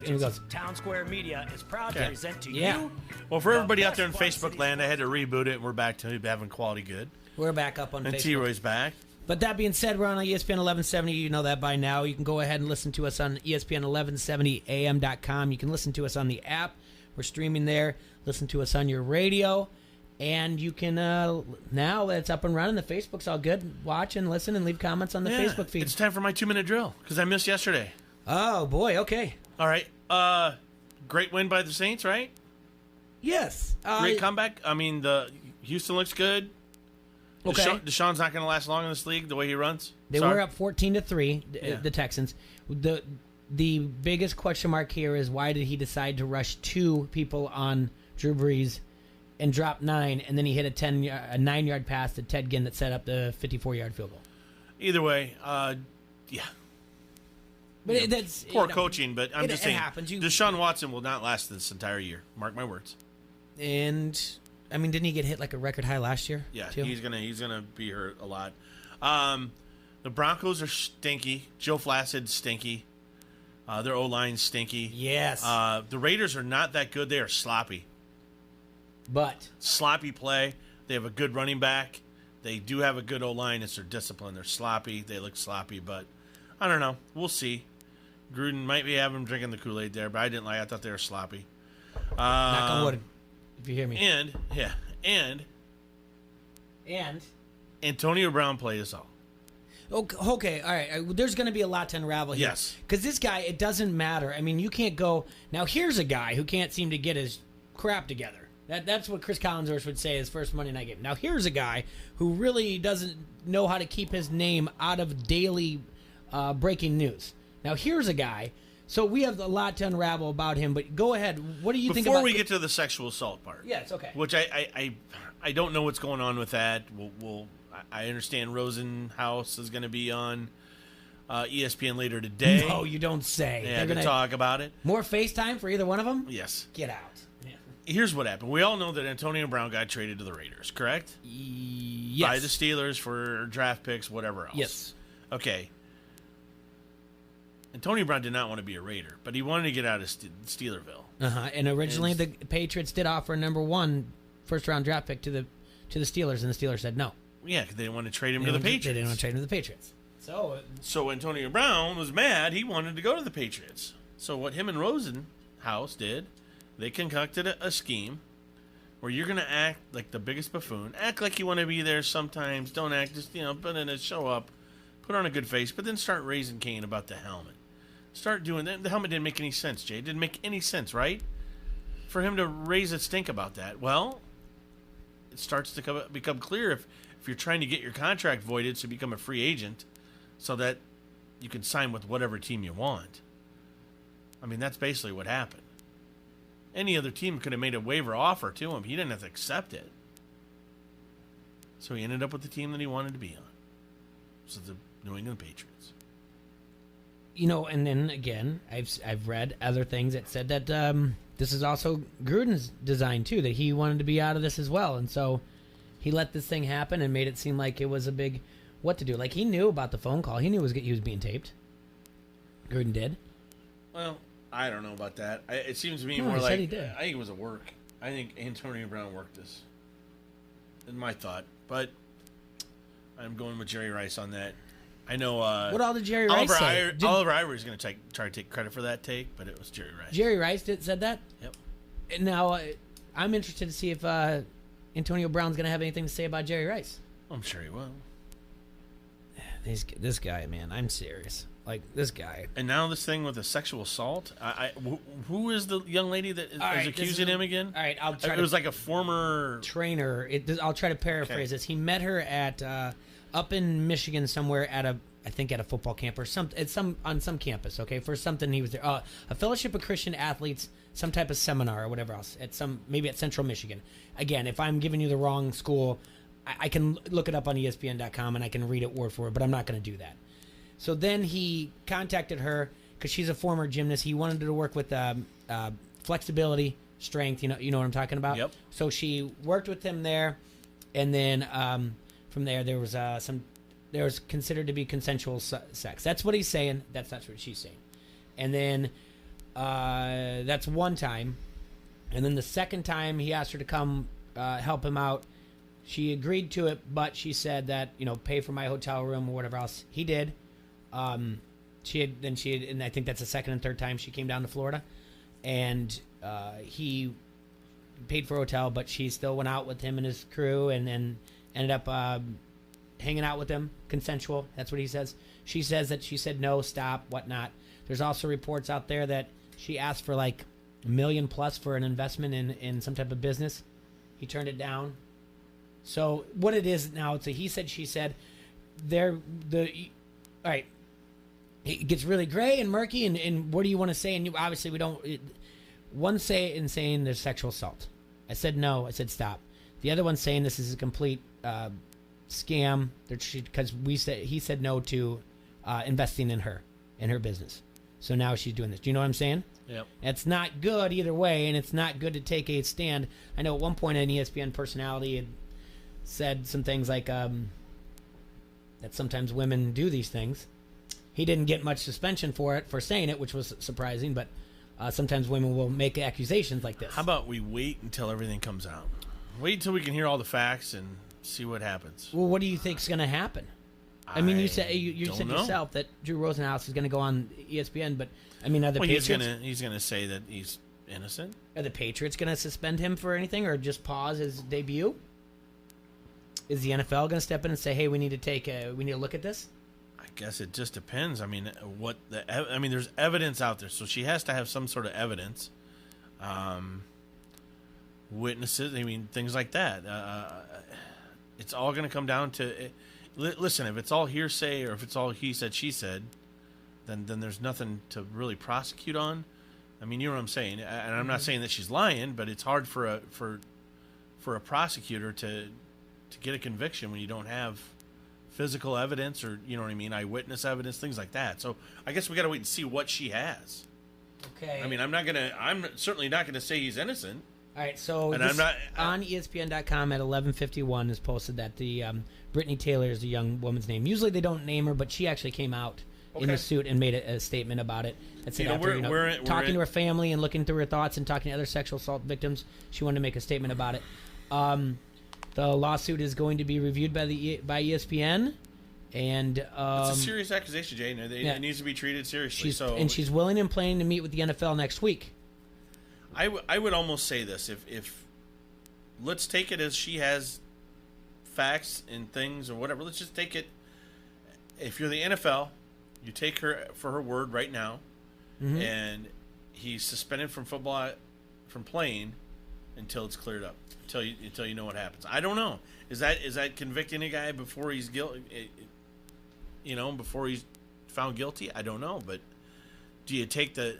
And he goes, Town Square Media is proud to present to you. Well, for everybody out there in best Quad Facebook Cities land, I had to reboot it, and we're back to having quality good. we're back up on And Facebook. T-Roy's back. But that being said, we're on ESPN 1170. You know that by now. You can go ahead and listen to us on ESPN1170am.com. You can listen to us on the app. We're streaming there. Listen to us on your radio. And you can, now that it's up and running, the Facebook's all good. Watch and listen and leave comments on the Facebook feed. It's time for my 2-minute drill, because I missed yesterday. Oh, boy. Okay. All right. Great win by the Saints, right? Yes. Great comeback. I mean, the Houston looks good. Okay. Deshaun's not going to last long in this league the way he runs. They were up 14-3, the Texans. The biggest question mark here is why did he decide to rush 2 people on Drew Brees and drop 9, and then he hit a 9-yard pass to Ted Ginn that set up the 54-yard field goal. Either way, yeah. But that's Poor coaching, but I'm just saying, it happens. Deshaun Watson will not last this entire year. Mark my words. And I mean, didn't he get hit like a record high last year? Yeah, too? he's gonna be hurt a lot. The Broncos are stinky. Joe Flassid's stinky. Their O-line's stinky. Yes. The Raiders are not that good. They are sloppy. But Sloppy play. They have a good running back. They do have a good O-line. It's their discipline. They're sloppy. They look sloppy, but I don't know. We'll see. Gruden might be having them drinking the Kool-Aid there, but I thought they were sloppy. knock on wood, if you hear me. And Antonio Brown played us all. Okay, all right. There's going to be a lot to unravel here. Yes. Because this guy, it doesn't matter. I mean, you can't go... Now, here's a guy who can't seem to get his crap together. That's what Chris Collinsworth would say his first Monday night game. Now, here's a guy who really doesn't know how to keep his name out of daily breaking news. Now, here's a guy... So we have a lot to unravel about him, but go ahead. What do you think about... Before we get to the sexual assault part. Yes, okay. Which I don't know what's going on with that. I understand Rosenhaus is going to be on ESPN later today. No, you don't say. Yeah, to talk about it. More FaceTime for either one of them? Yes. Get out. Yeah. Here's what happened. We all know that Antonio Brown got traded to the Raiders, correct? Yes. By the Steelers for draft picks, whatever else. Yes. Okay. Antonio Brown did not want to be a Raider, but he wanted to get out of Steelerville. And originally the Patriots did offer a number 1 first-round draft pick to the Steelers, and the Steelers said no. Yeah, because they didn't want to trade him to the Patriots. They didn't want to trade him to the Patriots. So Antonio Brown was mad. He wanted to go to the Patriots. So what him and Rosenhaus did, they concocted a scheme where you're going to act like the biggest buffoon. Act like you want to be there sometimes. Don't act, just, but then show up, put on a good face, but then start raising Cain about the helmet. Start doing that. The helmet didn't make any sense, Jay. It didn't make any sense, right? For him to raise a stink about that. Well, it starts to become clear if you're trying to get your contract voided to become a free agent so that you can sign with whatever team you want. I mean, that's basically what happened. Any other team could have made a waiver offer to him. He didn't have to accept it. So he ended up with the team that he wanted to be on. So the New England Patriots. And then again, I've read other things that said that this is also Gruden's design too, that he wanted to be out of this as well, and so he let this thing happen and made it seem like it was a big what to do. Like he knew about the phone call, he knew he was being taped. Gruden did. Well, I don't know about that. It seems to me No, more he said like he did. I think it was a work. I think Antonio Brown worked this. In my thought, but I'm going with Jerry Rice on that. I know. What all did Jerry Rice say? Oliver Ivory's going to try to take credit for that take, but it was Jerry Rice. Jerry Rice said that? Yep. Now, I'm interested to see if Antonio Brown's going to have anything to say about Jerry Rice. I'm sure he will. This guy, man, I'm serious. Like, this guy. And now this thing with the sexual assault. Who is the young lady that is accusing him again? All right, I'll try. It was like a former trainer. I'll try to paraphrase this. He met her at up in Michigan somewhere at a football camp or on some campus. Okay, for something he was there. A Fellowship of Christian Athletes, some type of seminar or whatever else maybe at Central Michigan. Again, if I'm giving you the wrong school, I can look it up on ESPN.com and I can read it word for word, but I'm not going to do that. So then he contacted her because she's a former gymnast. He wanted her to work with flexibility, strength. You know what I'm talking about. Yep. So she worked with him there, and then from there there was considered to be consensual sex. That's what he's saying. That's what she's saying. And then That's one time. And then the second time he asked her to come help him out, she agreed to it, but she said that, pay for my hotel room or whatever else. He did. And I think that's the second and third time she came down to Florida. And he paid for a hotel, but she still went out with him and his crew and then ended up hanging out with him. Consensual. That's what he says. She says that she said no, stop, whatnot. There's also reports out there that she asked for like $1 million plus for an investment in some type of business. He turned it down. So what it is now, it's a he said, she said. All right. It gets really gray and murky, and what do you want to say? And obviously we don't. One saying there's sexual assault. I said no. I said stop. The other one saying this is a complete scam because he said no to investing in her business. So now she's doing this. Do you know what I'm saying? Yep. It's not good either way, and it's not good to take a stand. I know at one point an ESPN personality had said some things like that sometimes women do these things. He didn't get much suspension for saying it, which was surprising, but sometimes women will make accusations like this. How about we wait until everything comes out? Wait until we can hear all the facts and see what happens. Well, what do you think's going to happen? I mean, you said yourself that Drew Rosenhaus is going to go on ESPN, but I mean, are the Patriots? He's going to say that he's innocent. Are the Patriots going to suspend him for anything, or just pause his debut? Is the NFL going to step in and say, "Hey, we need to look at this"? I guess it just depends. I mean, there's evidence out there, so she has to have some sort of evidence, witnesses. I mean, things like that. It's all going to come down to. Listen, if it's all hearsay or if it's all he said, she said, then there's nothing to really prosecute on. I mean, you know what I'm saying, and I'm not saying that she's lying, but it's hard for a prosecutor to get a conviction when you don't have physical evidence or, you know what I mean, eyewitness evidence, things like that. So I guess we got to wait and see what she has. Okay. I mean, I'm certainly not gonna say he's innocent. All right, so and I'm not on ESPN.com at 11:51 is posted that the Brittany Taylor is the young woman's name. Usually they don't name her, but she actually came out in the suit and made a statement about it. That's after talking to her family and looking through her thoughts and talking to other sexual assault victims. She wanted to make a statement about it. The lawsuit is going to be reviewed by ESPN, and it's a serious accusation, Jay. It needs to be treated seriously. She's willing and planning to meet with the NFL next week. I would almost say this: if let's take it as she has facts and things or whatever. Let's just take it. If you're the NFL, you take her for her word right now, and he's suspended from football, from playing until it's cleared up, until you know what happens. I don't know. Is that convicting a guy before he's guilty? Before he's found guilty? I don't know, but do you take the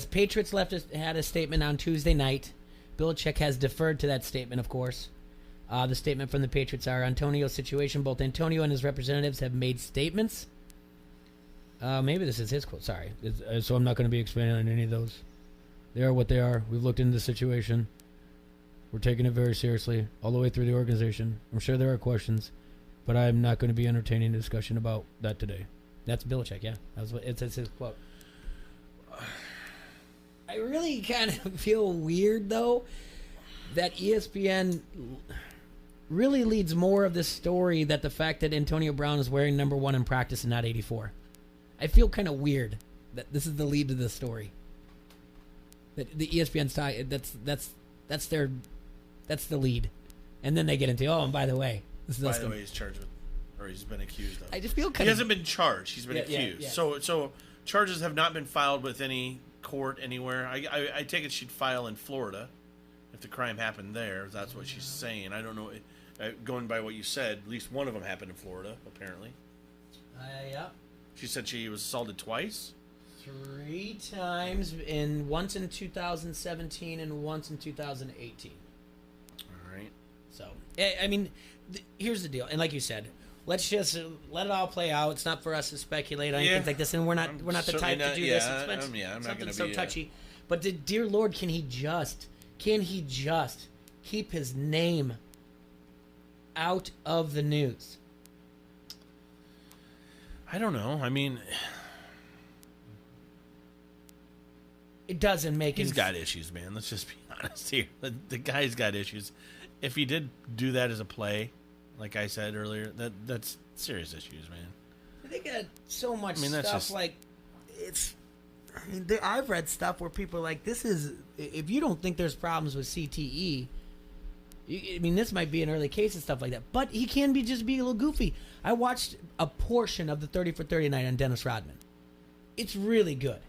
Patriots had a statement on Tuesday night. Belichick has deferred to that statement, of course. The statement from the Patriots are Antonio's situation. Both Antonio and his representatives have made statements. Maybe this is his quote. Sorry. So I'm not going to be expanding on any of those. They are what they are. We've looked into the situation. We're taking it very seriously all the way through the organization. I'm sure there are questions, but I'm not going to be entertaining a discussion about that today. That's Belichick, yeah. It's his quote. I really kind of feel weird, though, that ESPN really leads more of this story that the fact that Antonio Brown is wearing number 1 in practice and not 84. I feel kind of weird that this is the lead to the story. That the ESPN's talking, that's the lead, and then they get into and by the way, he's charged with, or he's been accused of. I just feel he hasn't been charged. He's been accused. Yeah. So charges have not been filed with any court anywhere. I take it she'd file in Florida if the crime happened there. That's what she's saying. I don't know. Going by what you said, at least one of them happened in Florida, apparently. Yeah. She said she was assaulted twice? 3 times, once in 2017 and once in 2018. All right. So, I mean, here's the deal. And like you said, let's just let it all play out. It's not for us to speculate on things like this, and we're not the type to do this. I'm not going to be touchy. But dear Lord, can he just keep his name out of the news? I don't know. I mean, it doesn't make He's got issues, man. Let's just be honest here. The guy's got issues. If he did do that as a play, like I said earlier, that's serious issues, man. They got so much that's stuff just, like it's. I mean, I've read stuff where people are like, "This is if you don't think there's problems with CTE." I mean, this might be an early case and stuff like that, but he can just be a little goofy. I watched a portion of the 30 for 30 night on Dennis Rodman. It's really good.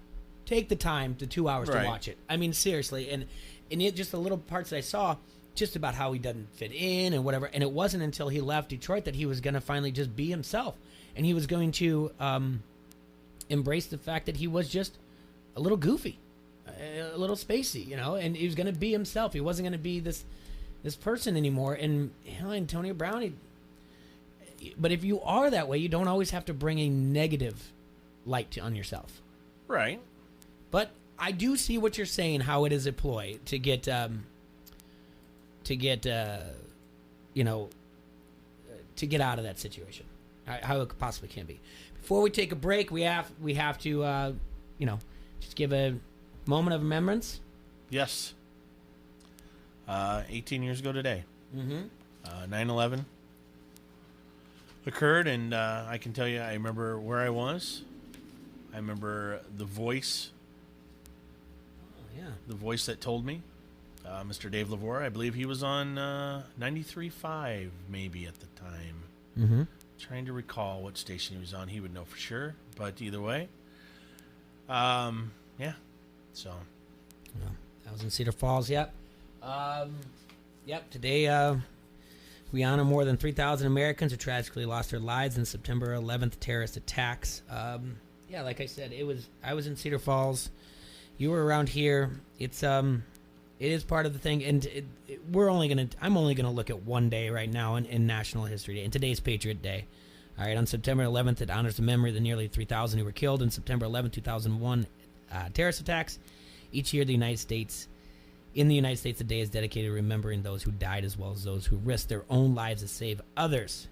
Take the time, the 2 hours to watch it. I mean, seriously, and it just the little parts that I saw, just about how he doesn't fit in and whatever. And it wasn't until he left Detroit that he was going to finally just be himself, and he was going to embrace the fact that he was just a little goofy, a little spacey, and he was going to be himself. He wasn't going to be this person anymore. And Antonio Brown, but if you are that way, you don't always have to bring a negative light on yourself. Right. But I do see what you're saying, how it is a ploy to get to get out of that situation, how it possibly can be. Before we take a break, we have to just give a moment of remembrance. Yes. 18 years ago today. 9/11 occurred, and I can tell you, I remember where I was. I remember the voice. Oh, yeah. The voice that told me. Mr. Dave Lavore, I believe he was on 93.5 maybe at the time. Mm-hmm. Trying to recall what station he was on. He would know for sure, but either way. Yeah. So. Well, that was in Cedar Falls, yep. Today we honor more than 3,000 Americans who tragically lost their lives in September 11th terrorist attacks. Like I said, I was in Cedar Falls. You were around here. It is part of the thing, and I'm only gonna look at one day right now in National History Day, and today's Patriot Day. All right, on September 11th, it honors the memory of the nearly 3,000 who were killed in September 11, 2001 terrorist attacks. Each year, in the United States, the day is dedicated to remembering those who died as well as those who risked their own lives to save others.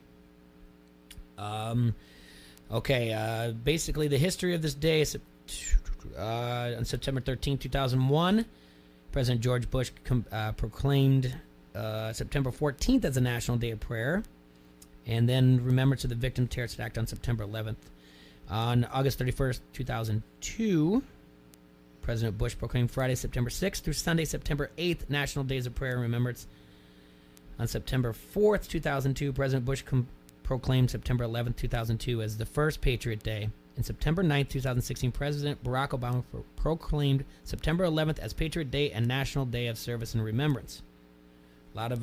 Basically, the history of this day is on September 13, 2001, President George Bush proclaimed September 14th as a National Day of Prayer, and then remembrance of the victim of terrorist attack on September 11th. On August 31st, 2002, President Bush proclaimed Friday, September 6th through Sunday, September 8th, National Days of Prayer and Remembrance. On September 4th, 2002, President Bush proclaimed September 11th, 2002 as the first Patriot Day. And September 9th, 2016, President Barack Obama proclaimed September 11th as Patriot Day and National Day of Service and Remembrance. A lot of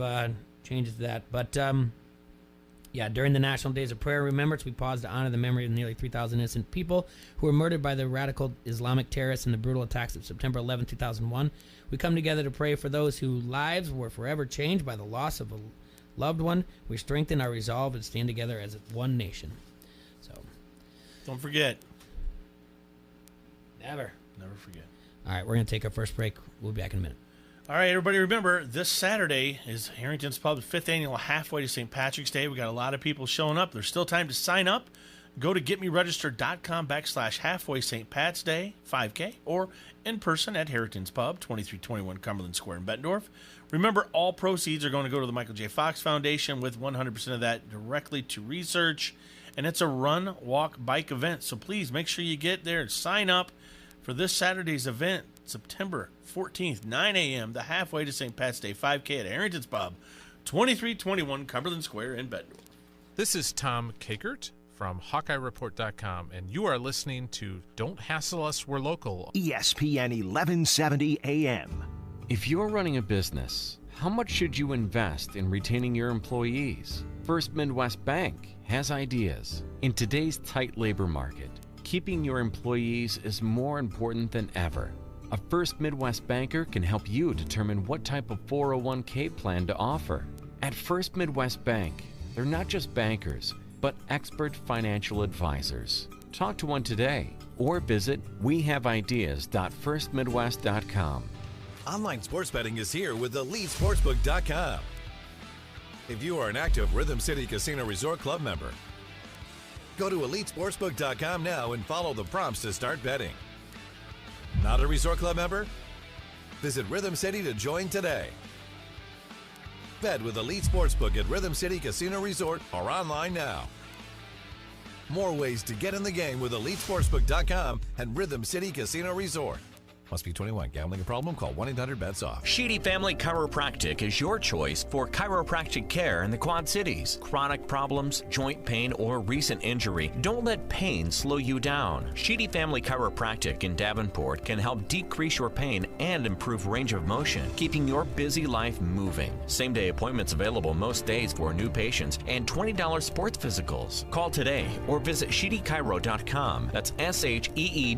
changes to that. But, during the National Days of Prayer and Remembrance, we pause to honor the memory of nearly 3,000 innocent people who were murdered by the radical Islamic terrorists in the brutal attacks of September 11, 2001. We come together to pray for those whose lives were forever changed by the loss of a loved one. We strengthen our resolve and stand together as one nation. So, don't forget. Never forget. All right, we're going to take our first break. We'll be back in a minute. All right, everybody, remember, this Saturday is Harrington's Pub's 5th annual halfway to St. Patrick's Day. We got a lot of people showing up. There's still time to sign up. Go to getmeregistered.com/halfway St. Pat's Day 5K, or in person at Harrington's Pub, 2321 Cumberland Square in Bettendorf. Remember, all proceeds are going to go to the Michael J. Fox Foundation, with 100% of that directly to research. And it's a run, walk, bike event. So please make sure you get there and sign up for this Saturday's event, September 14th, 9 a.m., the halfway to St. Pat's Day 5K at Harrington's Pub, 2321 Cumberland Square in Bettendorf. This is Tom Kakert from HawkeyeReport.com, and you are listening to Don't Hassle Us, We're Local. ESPN 1170 AM. If you're running a business, how much should you invest in retaining your employees? First Midwest Bank has ideas. In today's tight labor market, keeping your employees is more important than ever. A First Midwest banker can help you determine what type of 401k plan to offer. At First Midwest Bank, they're not just bankers, but expert financial advisors. Talk to one today or visit wehaveideas.firstmidwest.com. Online sports betting is here with EliteSportsbook.com. If you are an active Rhythm City Casino Resort Club member, go to EliteSportsbook.com now and follow the prompts to start betting. Not a Resort Club member? Visit Rhythm City to join today. Bet with Elite Sportsbook at Rhythm City Casino Resort or online now. More ways to get in the game with EliteSportsbook.com and Rhythm City Casino Resort. Must be 21. Gambling a problem? Call 1-800-BETS-OFF. Sheedy Family Chiropractic is your choice for chiropractic care in the Quad Cities. Chronic problems, joint pain, or recent injury, don't let pain slow you down. Sheedy Family Chiropractic in Davenport can help decrease your pain and improve range of motion, keeping your busy life moving. Same-day appointments available most days for new patients and $20 sports physicals. Call today or visit SheedyChiro.com. That's SHEEDY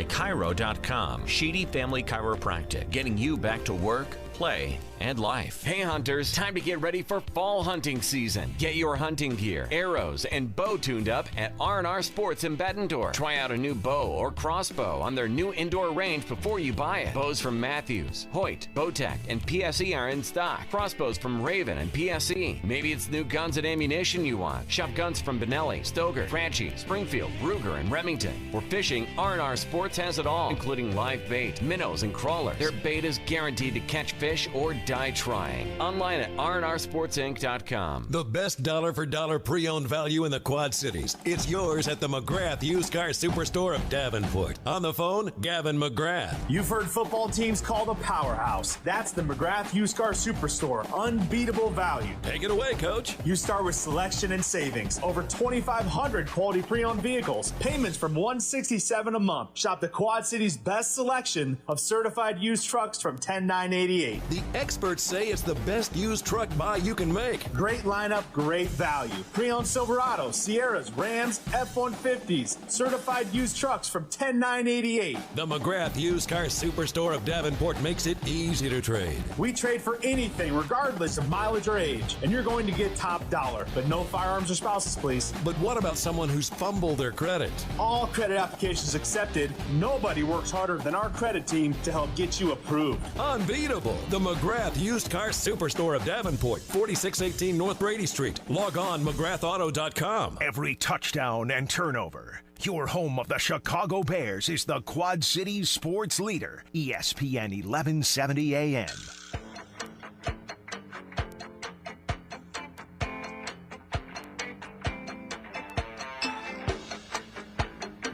Chiro.com. Sheedy Family Chiropractic, getting you back to work, play, and life. Hey hunters, time to get ready for fall hunting season. Get your hunting gear, arrows, and bow tuned up at R&R Sports in Bettendorf. Try out a new bow or crossbow on their new indoor range before you buy it. Bows from Matthews, Hoyt, Bowtech, and PSE are in stock. Crossbows from Raven and PSE. Maybe it's new guns and ammunition you want. Shop guns from Benelli, Stoger, Franchi, Springfield, Ruger, and Remington. For fishing, R&R Sports has it all, including live bait, minnows, and crawlers. Their bait is guaranteed to catch fish or die trying. Online at rnrsportsinc.com. The best dollar-for-dollar pre-owned value in the Quad Cities. It's yours at the McGrath Used Car Superstore of Davenport. On the phone, Gavin McGrath. You've heard football teams called a powerhouse. That's the McGrath Used Car Superstore. Unbeatable value. Take it away, Coach. You start with selection and savings. Over 2,500 quality pre-owned vehicles. Payments from $167 a month. Shop the Quad Cities' best selection of certified used trucks from $10,988. The experts say it's the best used truck buy you can make. Great lineup, great value. Pre-owned Silverados, Sierras, Rams, F-150s. Certified used trucks from $10,988. The McGrath Used Car Superstore of Davenport makes it easy to trade. We trade for anything, regardless of mileage or age. And you're going to get top dollar. But no firearms or spouses, please. But what about someone who's fumbled their credit? All credit applications accepted. Nobody works harder than our credit team to help get you approved. Unbeatable. The McGrath Used Car Superstore of Davenport, 4618 North Brady Street. Log on McGrathAuto.com. Every touchdown and turnover. Your home of the Chicago Bears is the Quad Cities sports leader, ESPN 1170 AM.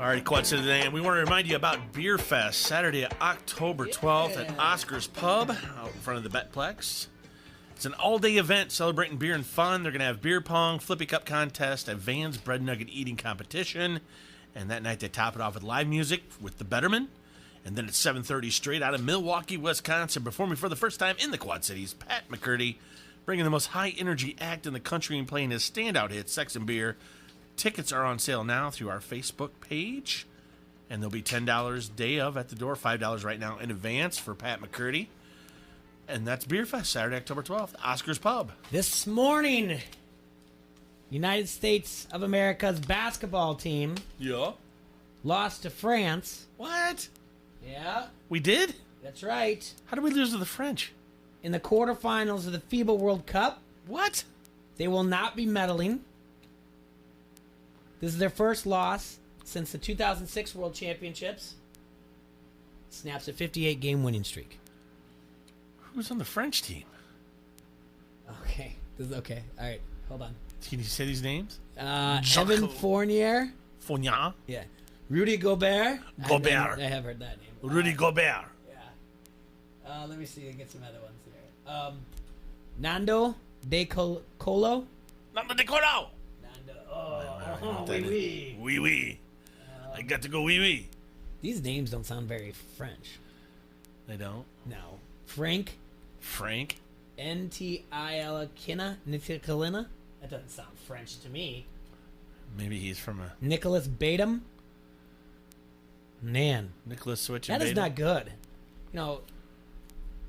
All right, Quad City today, and we want to remind you about Beer Fest, Saturday, October 12th at Oscar's Pub out in front of the Betplex. It's an all-day event celebrating beer and fun. They're going to have beer pong, flippy cup contest, a Vans bread nugget eating competition, and that night they top it off with live music with the Betterman. And then at 7:30 straight out of Milwaukee, Wisconsin, performing for the first time in the Quad Cities, Pat McCurdy, bringing the most high-energy act in the country and playing his standout hit, Sex and Beer. Tickets are on sale now through our Facebook page, and they'll be $10 day of at the door, $5 right now in advance for Pat McCurdy. And that's Beer Fest, Saturday, October 12th, Oscar's Pub. This morning, United States of America's basketball team lost to France. What? Yeah. We did? That's right. How did we lose to the French? In the quarterfinals of the FIBA World Cup. What? They will not be medaling. This is their first loss since the 2006 World Championships. Snaps a 58-game winning streak. Who's on the French team? Okay. This is okay. All right. Hold on. Can you say these names? Evan Fournier. Fournier? Yeah. Rudy Gobert. Gobert. I have heard that name. Rudy Gobert. Yeah. Let me see. I get some other ones here. Nando De Colo. Nando De Colo. Oui. Oui, oui. I got to go oui, oui. These names don't sound very French. They don't? No. Frank. Ntilakina. That doesn't sound French to me. Maybe he's from a... Nicholas Batum. Man. Nicholas Switch. That is not good. You know,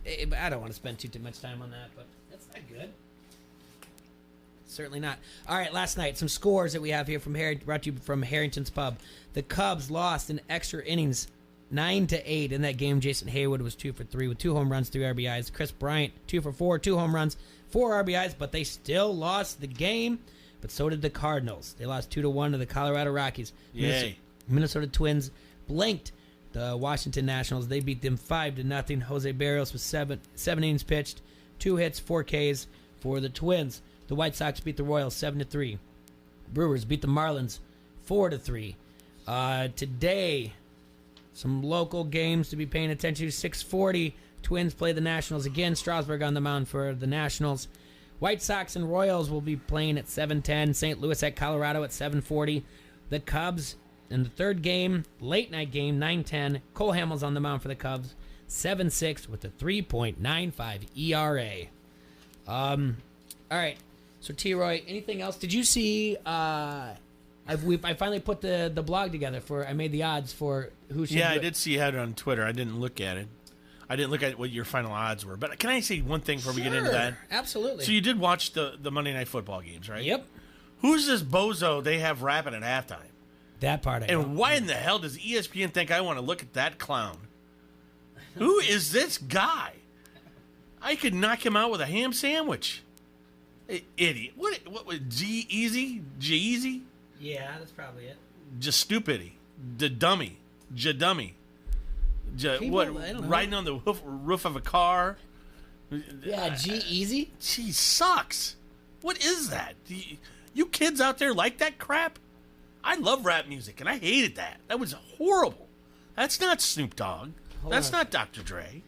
I don't want to spend too much time on that, but that's not good. Certainly not. All right, last night, some scores that we have here from brought to you from Harrington's Pub. The Cubs lost in extra innings, 9-8. In that game, Jason Haywood was 2 for 3 with 2 home runs, 3 RBIs. Chris Bryant, 2 for 4, 2 home runs, 4 RBIs, but they still lost the game. But so did the Cardinals. They lost 2-1 to the Colorado Rockies. Yay. Minnesota Twins blanked The Washington Nationals, they beat them 5-0. Jose Barrios with seven innings pitched, 2 hits, 4 Ks for the Twins. The White Sox beat the Royals 7-3. Brewers beat the Marlins 4-3. Today, some local games to be paying attention to. 6:40, Twins play the Nationals again. Strasburg on the mound for the Nationals. White Sox and Royals will be playing at 7:10. St. Louis at Colorado at 7:40. The Cubs in the third game, late night game, 9:10. Cole Hamels on the mound for the Cubs, 7-6 with a 3.95 ERA. All right. So T-Roy, anything else? Did you see? I finally put the blog together I made the odds for who should. Yeah, I did see you had it on Twitter. I didn't look at it. I didn't look at what your final odds were. But can I say one thing before we get into that? Absolutely. So you did watch the Monday Night Football games, right? Yep. Who's this bozo they have rapping at halftime? That part I know. And why in the hell does ESPN think I want to look at that clown? Who is this guy? I could knock him out with a ham sandwich. Idiot. What was G-Easy? G-Easy? Yeah, that's probably it. Just stupidity. Dummy. J-dummy. Riding on the roof of a car. Yeah, G-Easy? She sucks. What is that? You kids out there like that crap? I love rap music, and I hated that. That was horrible. That's not Snoop Dogg. That's not Dr. Dre.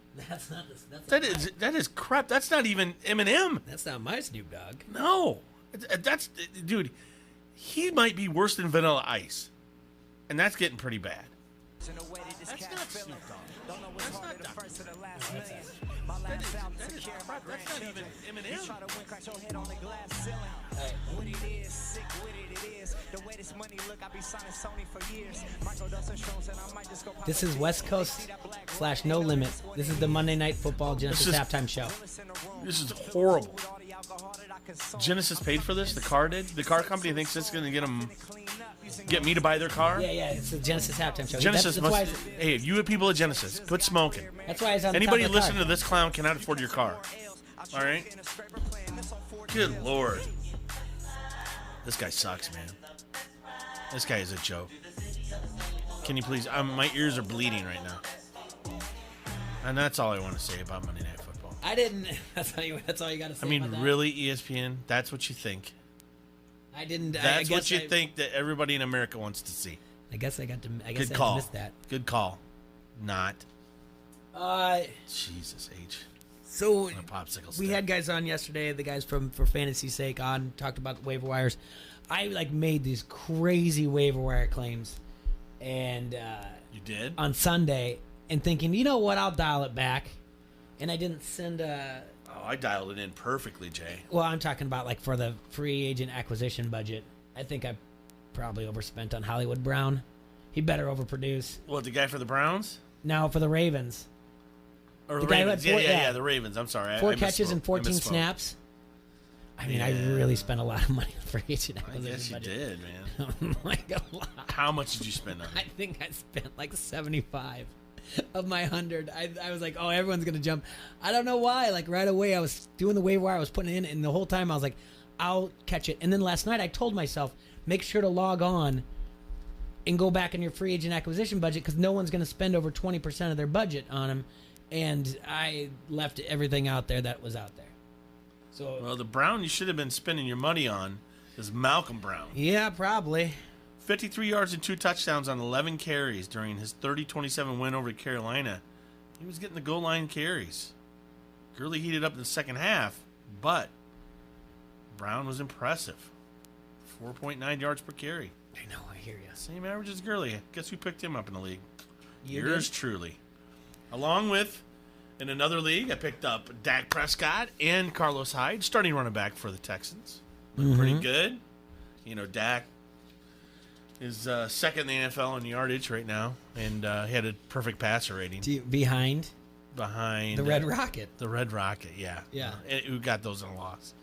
That is crap. That's not even Eminem. That's not my Snoop Dogg. No. Dude, he might be worse than Vanilla Ice. And that's getting pretty bad. That's not Snoop Dogg. That's not Dr. That is crap. That's not even Eminem. This is West Coast / No Limit. This is the Monday Night Football Genesis halftime show. This is horrible. Genesis paid for this? The car did? The car company thinks it's going to get me to buy their car? Yeah, it's the Genesis halftime show. Genesis must. Hey, you people at Genesis, quit smoking. That's why he's on Anybody the top of the listening to this clown cannot afford your car. All right? Good Lord. This guy sucks, man. This guy is a joke. Can you please? My ears are bleeding right now. And that's all I want to say about Monday Night Football. I didn't. That's all you got to say. I mean, about that? really, ESPN? That's what you think? I didn't. That's what you think that everybody in America wants to see. I guess I got to. I guess Good I call. missed that. Good call. Not. Jesus H. So a popsicle we stick. had guys on yesterday. The guys for Fantasy's Sake on talked about waiver wires. I made these crazy waiver wire claims, and you did on Sunday, and thinking, you know what, I'll dial it back, and I didn't send a. Oh, I dialed it in perfectly, Jay. Well, I'm talking about for the free agent acquisition budget. I think I probably overspent on Hollywood Brown. He better overproduce. What, the guy for the Browns? No, for the Ravens. Or the Ravens. Yeah, the Ravens. I'm sorry. 4 catches and 14 snaps. I mean, I really spent a lot of money on free agent acquisition I guess you budget. did, man. A lot. How much did you spend on it? I think I spent 75 of my 100. I was like, oh, everyone's going to jump. I don't know why. Right away, I was doing the waiver wire. I was putting it in, and the whole time I was like, I'll catch it. And then last night, I told myself, make sure to log on and go back in your free agent acquisition budget because no one's going to spend over 20% of their budget on them. And I left everything out there that was out there. So, well, the Brown you should have been spending your money on is Malcolm Brown. Yeah, probably. 53 yards and 2 touchdowns on 11 carries during his 30-27 win over Carolina. He was getting the goal line carries. Gurley heated up in the second half, but Brown was impressive. 4.9 yards per carry. I know, I hear you. Same average as Gurley. Guess who picked him up in the league? Yours truly. Along with, in another league, I picked up Dak Prescott and Carlos Hyde, starting running back for the Texans. Pretty good. You know, Dak is second in the NFL in yardage right now, and he had a perfect passer rating. Behind the Red Rocket. The Red Rocket, yeah. Yeah. Who got those in a loss.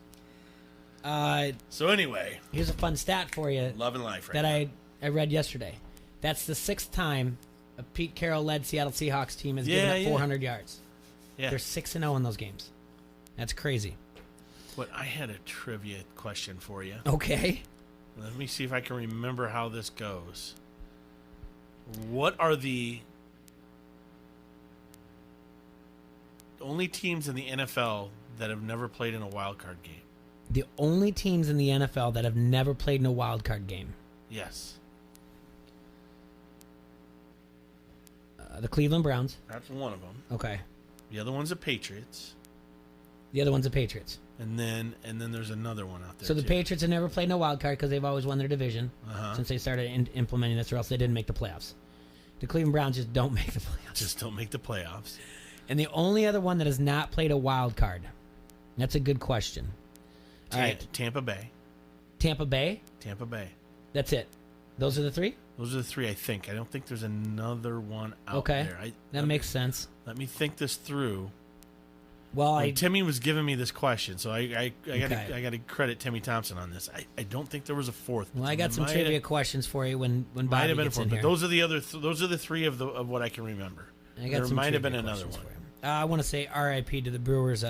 So anyway. Here's a fun stat for you. Loving life right that now. I read yesterday. That's the 6th time a Pete Carroll-led Seattle Seahawks team has given up 400 yards. Yeah. They're 6-0 in those games. That's crazy. But I had a trivia question for you. Okay. Let me see if I can remember how this goes. What are the only teams in the NFL that have never played in a wild card game. The only teams in the NFL that have never played in a wild card game. Yes. The Cleveland Browns. That's one of them. Okay. The other one's the Patriots. The other one's the Patriots. And then there's another one out there. So the too. Patriots have never played in a wild card because they've always won their division since they started implementing this, or else they didn't make the playoffs. The Cleveland Browns just don't make the playoffs. Just don't make the playoffs. And the only other one that has not played a wild card. That's a good question. All right. Tampa Bay. Tampa Bay? Tampa Bay. That's it. Those are the three? Those are the three, I think. I don't think there's another one out there. That makes sense. Let me think this through. Well, Timmy was giving me this question, so I got to credit Timmy Thompson on this. I don't think there was a fourth. Well, I got some trivia questions for you when Bobby gets in here. But those are the other. Those are the three of what I can remember. There might have been another one. I want to say R.I.P. to the Brewers'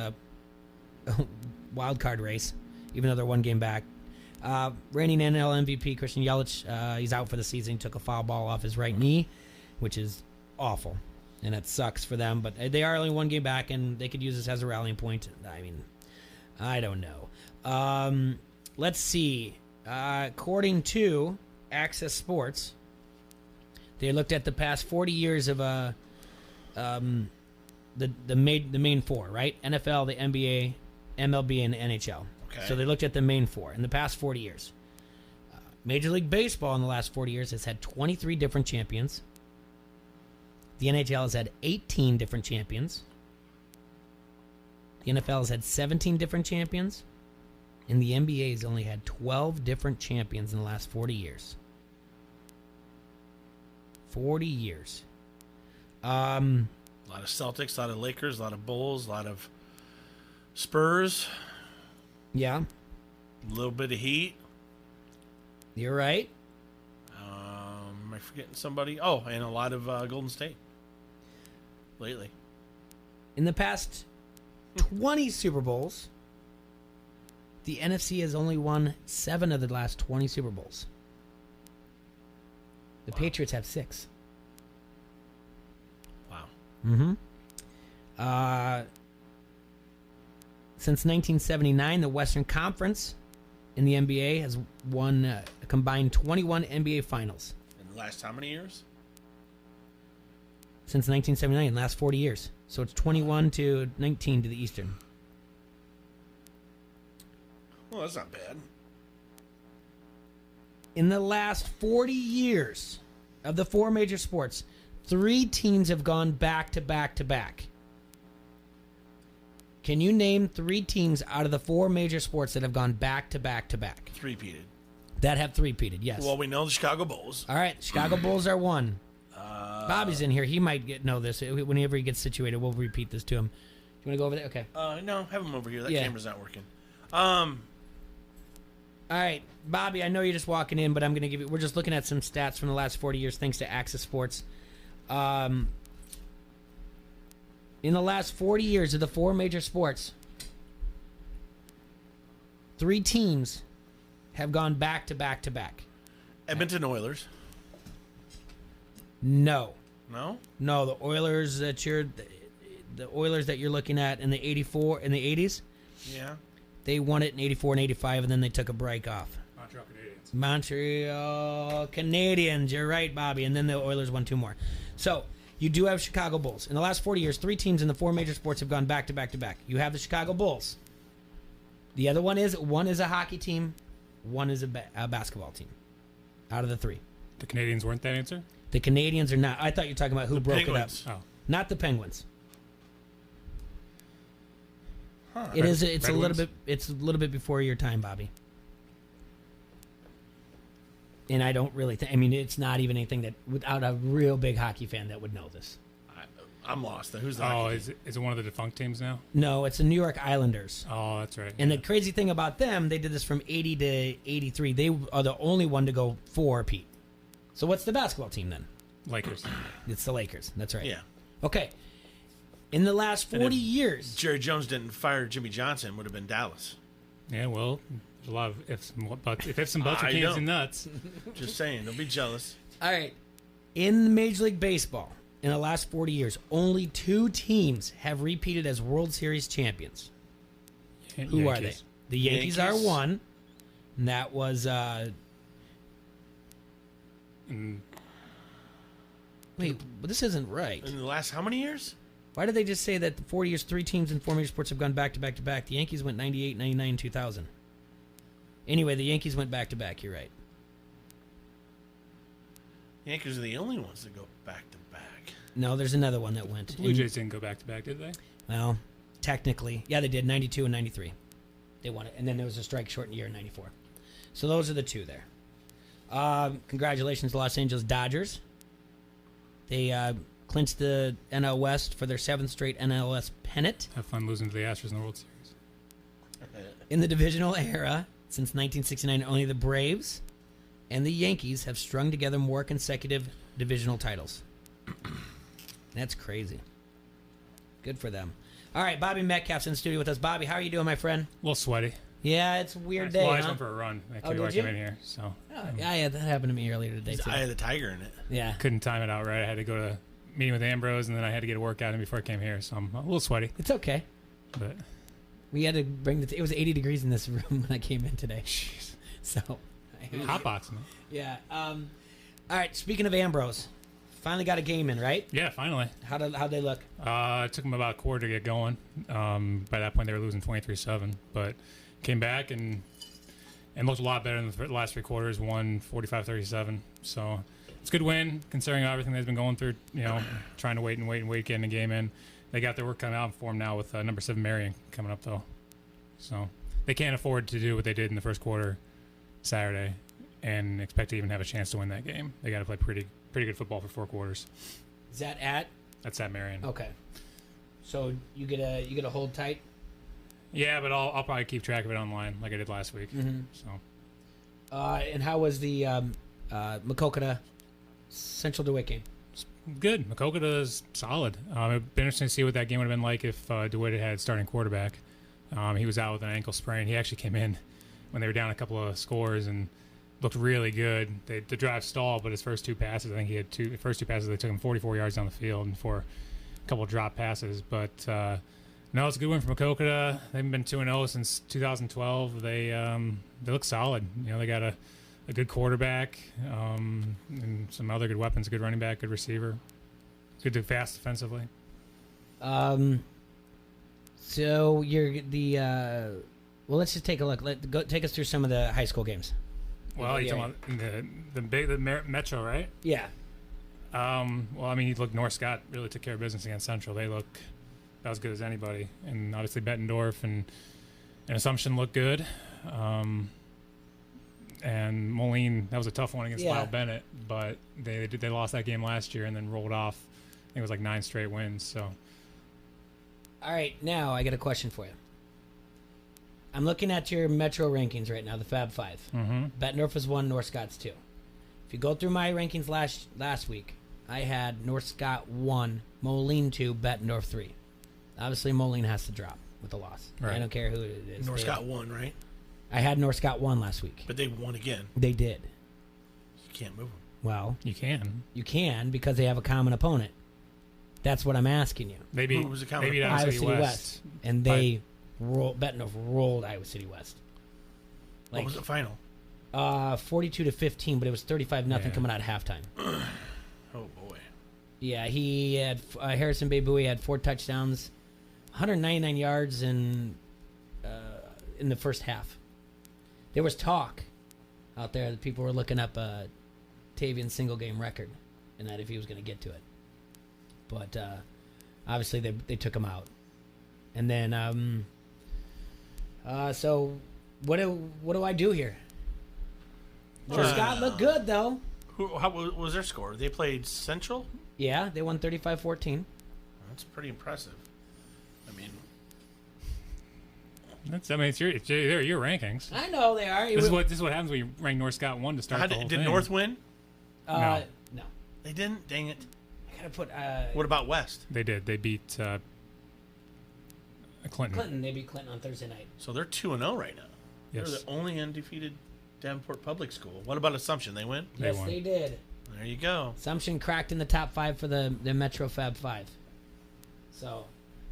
wild card race, even though they're one game back. Reigning NL MVP Christian Yelich, he's out for the season. He took a foul ball off his right knee, which is awful, and it sucks for them. But they are only one game back, and they could use this as a rallying point. I mean, I don't know. Let's see. According to Access Sports, they looked at the past 40 years of the main four, right? NFL, the NBA, MLB, and the NHL. Okay. So they looked at the main four in the past 40 years. Major League Baseball in the last 40 years has had 23 different champions. The NHL has had 18 different champions. The NFL has had 17 different champions. And the NBA has only had 12 different champions in the last 40 years. 40 years. A lot of Celtics, a lot of Lakers, a lot of Bulls, a lot of Spurs. Yeah. A little bit of Heat. You're right. Am I forgetting somebody? Oh, and a lot of Golden State lately. In the past 20 Super Bowls, the NFC has only won 7 of the last 20 Super Bowls. The Patriots have 6. Wow. Mm-hmm. Since 1979, the Western Conference in the NBA has won a combined 21 NBA Finals. In the last how many years? Since 1979, last 40 years. So it's 21 to 19 to the Eastern. Well, that's not bad. In the last 40 years of the 4 major sports, 3 teams have gone back to back to back. Can you name 3 teams out of the 4 major sports that have gone back to back to back? Three-peated. That have three-peated, yes. Well, we know the Chicago Bulls. All right, Chicago Bulls are one. Bobby's in here. He might know this. Whenever he gets situated, we'll repeat this to him. Do you want to go over there? Okay. No, have him over here. That camera's not working. All right, Bobby, I know you're just walking in, but I'm going to give you... We're just looking at some stats from the last 40 years, thanks to Access Sports. In the last 40 years of the 4 major sports, 3 teams have gone back to back to back. Edmonton Oilers. No. No? No, the Oilers that you're looking at in the 84 in the 80s. Yeah. They won it in 84 and 85, and then they took a break off. Montreal Canadiens. You're right, Bobby. And then the Oilers won 2 more. So you do have Chicago Bulls. In the last 40 years, 3 teams in the 4 major sports have gone back to back to back. You have the Chicago Bulls. The other one is a hockey team, one is a basketball team. Out of the 3. The Canadians weren't that answer? The Canadians are not. I thought you were talking about who broke Penguins. it up. Oh. Not the Penguins. Huh. It's Red a little Wings? bit. It's a little bit before your time, Bobby. And I don't really think. I mean, it's not even anything that without a real big hockey fan that would know this. I'm lost. Who's the Oh, hockey is it one of the defunct teams now? No, it's the New York Islanders. Oh, that's right. And the crazy thing about them, they did this from 80 to 83. They are the only one to go 4, Pete. So what's the basketball team then? Lakers. It's the Lakers. That's right. Yeah. Okay. In the last 40 years. Jerry Jones didn't fire Jimmy Johnson, it would have been Dallas. Yeah, well, a lot of ifs and buts. Ifs and buts are cans and nuts. Just saying. Don't be jealous. All right. In Major League Baseball, in the last 40 years, only 2 teams have repeated as World Series champions. Who are they? The Yankees are one. And that was... Wait, but this isn't right. In the last how many years? Why did they just say that the 40 years, 3 teams in 4 major sports have gone back to back to back? The Yankees went 98, 99, 2000. Anyway, the Yankees went back to back. You're right. Yankees are the only ones that go back to back. No, there's another one that went. The Blue Jays didn't go back to back, did they? Well, technically. Yeah, they did. 92 and 93. They won it. And then there was a strike shortened year in 94. So those are the 2 there. Congratulations to Los Angeles Dodgers. They clinched the NL West for their 7th straight NLS pennant. Have fun losing to the Astros in the World Series. In the divisional era, since 1969, only the Braves and the Yankees have strung together more consecutive divisional titles. That's crazy. Good for them. All right, Bobby Metcalf's in the studio with us. Bobby, how are you doing, my friend? A little sweaty. Yeah, it's a weird day. Well, I just went for a run. Oh, did I you? came in here, so. Yeah, that happened to me earlier today, too. I had the tiger in it. Yeah. Couldn't time it out right. I had to go to a meeting with Ambrose, and then I had to get a workout in before I came here, so I'm a little sweaty. It's okay. But we had to bring it was 80 degrees in this room when I came in today. Jeez. So. Hotboxing. Yeah. All right, speaking of Ambrose, finally got a game in, right? Yeah, finally. How'd they look? It took them about a quarter to get going. By that point, they were losing 23-7, but came back and looked a lot better in the last 3 quarters, won 45-37. So it's a good win considering everything they've been going through, trying to wait, getting a game in. They got their work coming out for them now with number 7 Marion coming up, though. So they can't afford to do what they did in the first quarter Saturday and expect to even have a chance to win that game. They got to play pretty good football for 4 quarters. Is that at? That's at Marion. Okay. So you get a hold tight? Yeah, but I'll probably keep track of it online like I did last week. Mm-hmm. So. And how was the Macokota Central DeWitt game? Good. Macokota is solid. It'd be interesting to see what that game would have been like if DeWitt had starting quarterback. He was out with an ankle sprain. He actually came in when they were down a couple of scores and looked really good. The drive stalled, but his first 2 passes, I think he had the first 2 passes, they took him 44 yards down the field before a couple of drop passes. But no, it's a good win for Macokota. They've been 2-0 since 2012. They look solid. They got a good quarterback and some other good weapons. A good running back, good receiver. Good to fast defensively. So you're the well, let's just take a look. Take us through some of the high school games. Well, you're talking about the Metro, right? Yeah. Well, I mean, you look. North Scott really took care of business against Central. They look about as good as anybody, and obviously Bettendorf and Assumption look good. And Moline, that was a tough one against Lyle Bennett, but they lost that game last year and then rolled off. I think it was like 9 straight wins. So. All right, now I got a question for you. I'm looking at your Metro rankings right now, the Fab 5. Mm-hmm. Bettendorf is 1, North Scott's 2. If you go through my rankings last week, I had North Scott 1, Moline 2, Bettendorf 3. Obviously, Moline has to drop with the loss. Right. I don't care who it is. North Scott won, right? I had North Scott 1 last week. But they won again. They did. You can't move them. Well, you can. You can because they have a common opponent. That's what I'm asking you. Who was the common opponent? Iowa City West. And they Bettendorf rolled Iowa City West. What was the final? 42-15, but it was 35-0 coming out of halftime. Oh boy. Yeah, he had Harrison Bayboui had 4 touchdowns, 199 yards in the first half. There was talk out there that people were looking up Tavian's single game record, and that if he was going to get to it. But obviously they took him out. And then so what do I do here? Scott looked good though. How was their score? They played Central? Yeah, they won 35-14. That's pretty impressive. I mean, it's your rankings. I know they are. This is what happens when you rank North Scott 1 to start the whole thing. Did North win? No. They didn't? Dang it. I gotta put what about West? They did. They beat Clinton. They beat Clinton on Thursday night. So they're 2-0 right now. Yes. They're the only undefeated Davenport public school. What about Assumption? They win? Yes, they did. There you go. Assumption cracked in the top 5 for the Metro Fab 5. So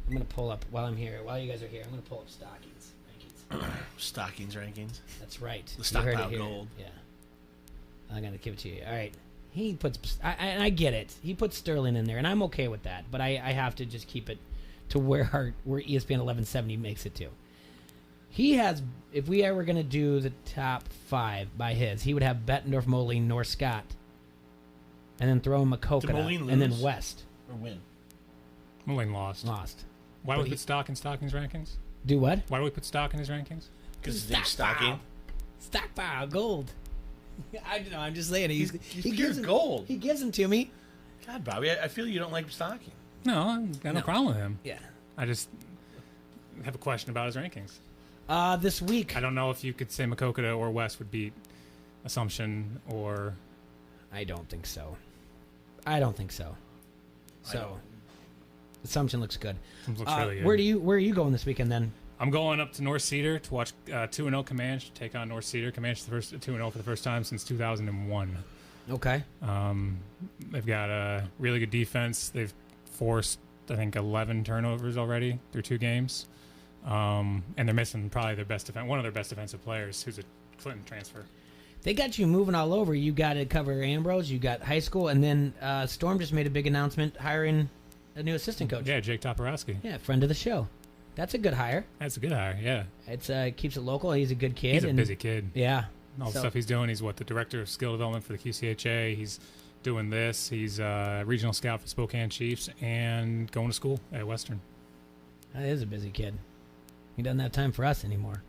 I'm going to pull up, while you guys are here, I'm going to pull up stockings rankings. Stockings rankings? That's right. The stockpile here. gold. Yeah. I'm going to give it to you. All right. He puts, and I get it. He puts Sterling in there, and I'm okay with that. But I have to just keep it to where ESPN 1170 makes it to. He has, if we ever going to do the top 5 by his, he would have Bettendorf, Moline, North Scott, and then throw in Makokada, and then West. Or win? Moline lost. Why would we put stock in Stocking's rankings? Do what? Why do we put stock in his rankings? Because his name's Stocking. Stockpile gold. I don't know. I'm just saying. He gives gold. He gives them to me. God, Bobby, I feel you don't like Stocking. No, I've got no problem with him. Yeah. I just have a question about his rankings. This week. I don't know if you could say Makokada or West would beat Assumption or... I don't think so. So, Assumption looks good. Looks really good. Where are you going this weekend then? I'm going up to North Cedar to watch 2-0 Comanche take on North Cedar. Comanche the first 2-0 for the first time since 2001. Okay. They've got a really good defense. They've forced, I think, 11 turnovers already through 2 games. And they're missing probably one of their best defensive players, who's a Clinton transfer. They got you moving all over. You got to cover Ambrose. You got high school, and then Storm just made a big announcement hiring a new assistant coach. Yeah, Jake Toporowski. Yeah, friend of the show. That's a good hire. That's a good hire. Yeah, it's keeps it local. He's a good kid. He's a busy kid. Yeah, all the stuff he's doing. He's the director of skill development for the QCHA. He's doing this. He's a regional scout for Spokane Chiefs and going to school at Western. That is a busy kid. He doesn't have time for us anymore.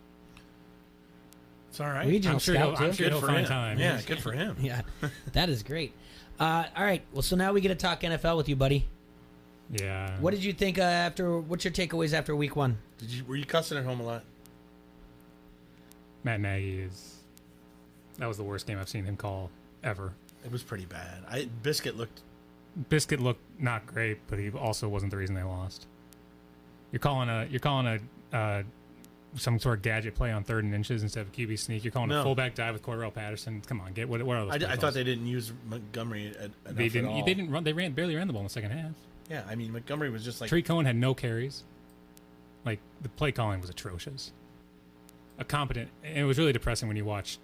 It's all right. Regional I'm sure he'll find time. Yeah, good for him. Yeah, that is great. All right. Well, so now we get to talk NFL with you, buddy. Yeah. What did you think what's your takeaways after week 1? Were you cussing at home a lot? Matt Nagy that was the worst game I've seen him call ever. It was pretty bad. Biscuit looked not great, but he also wasn't the reason they lost. You're calling a some sort of gadget play on 3rd and inches instead of QB sneak. You're calling a fullback dive with Cordell Patterson. Come on, what are those? I thought they didn't use Montgomery enough they didn't. at all. They didn't run. They barely ran the ball in the second half. Yeah, I mean Montgomery was just like Tree Cohen had no carries. Like the play calling was atrocious. And it was really depressing when you watched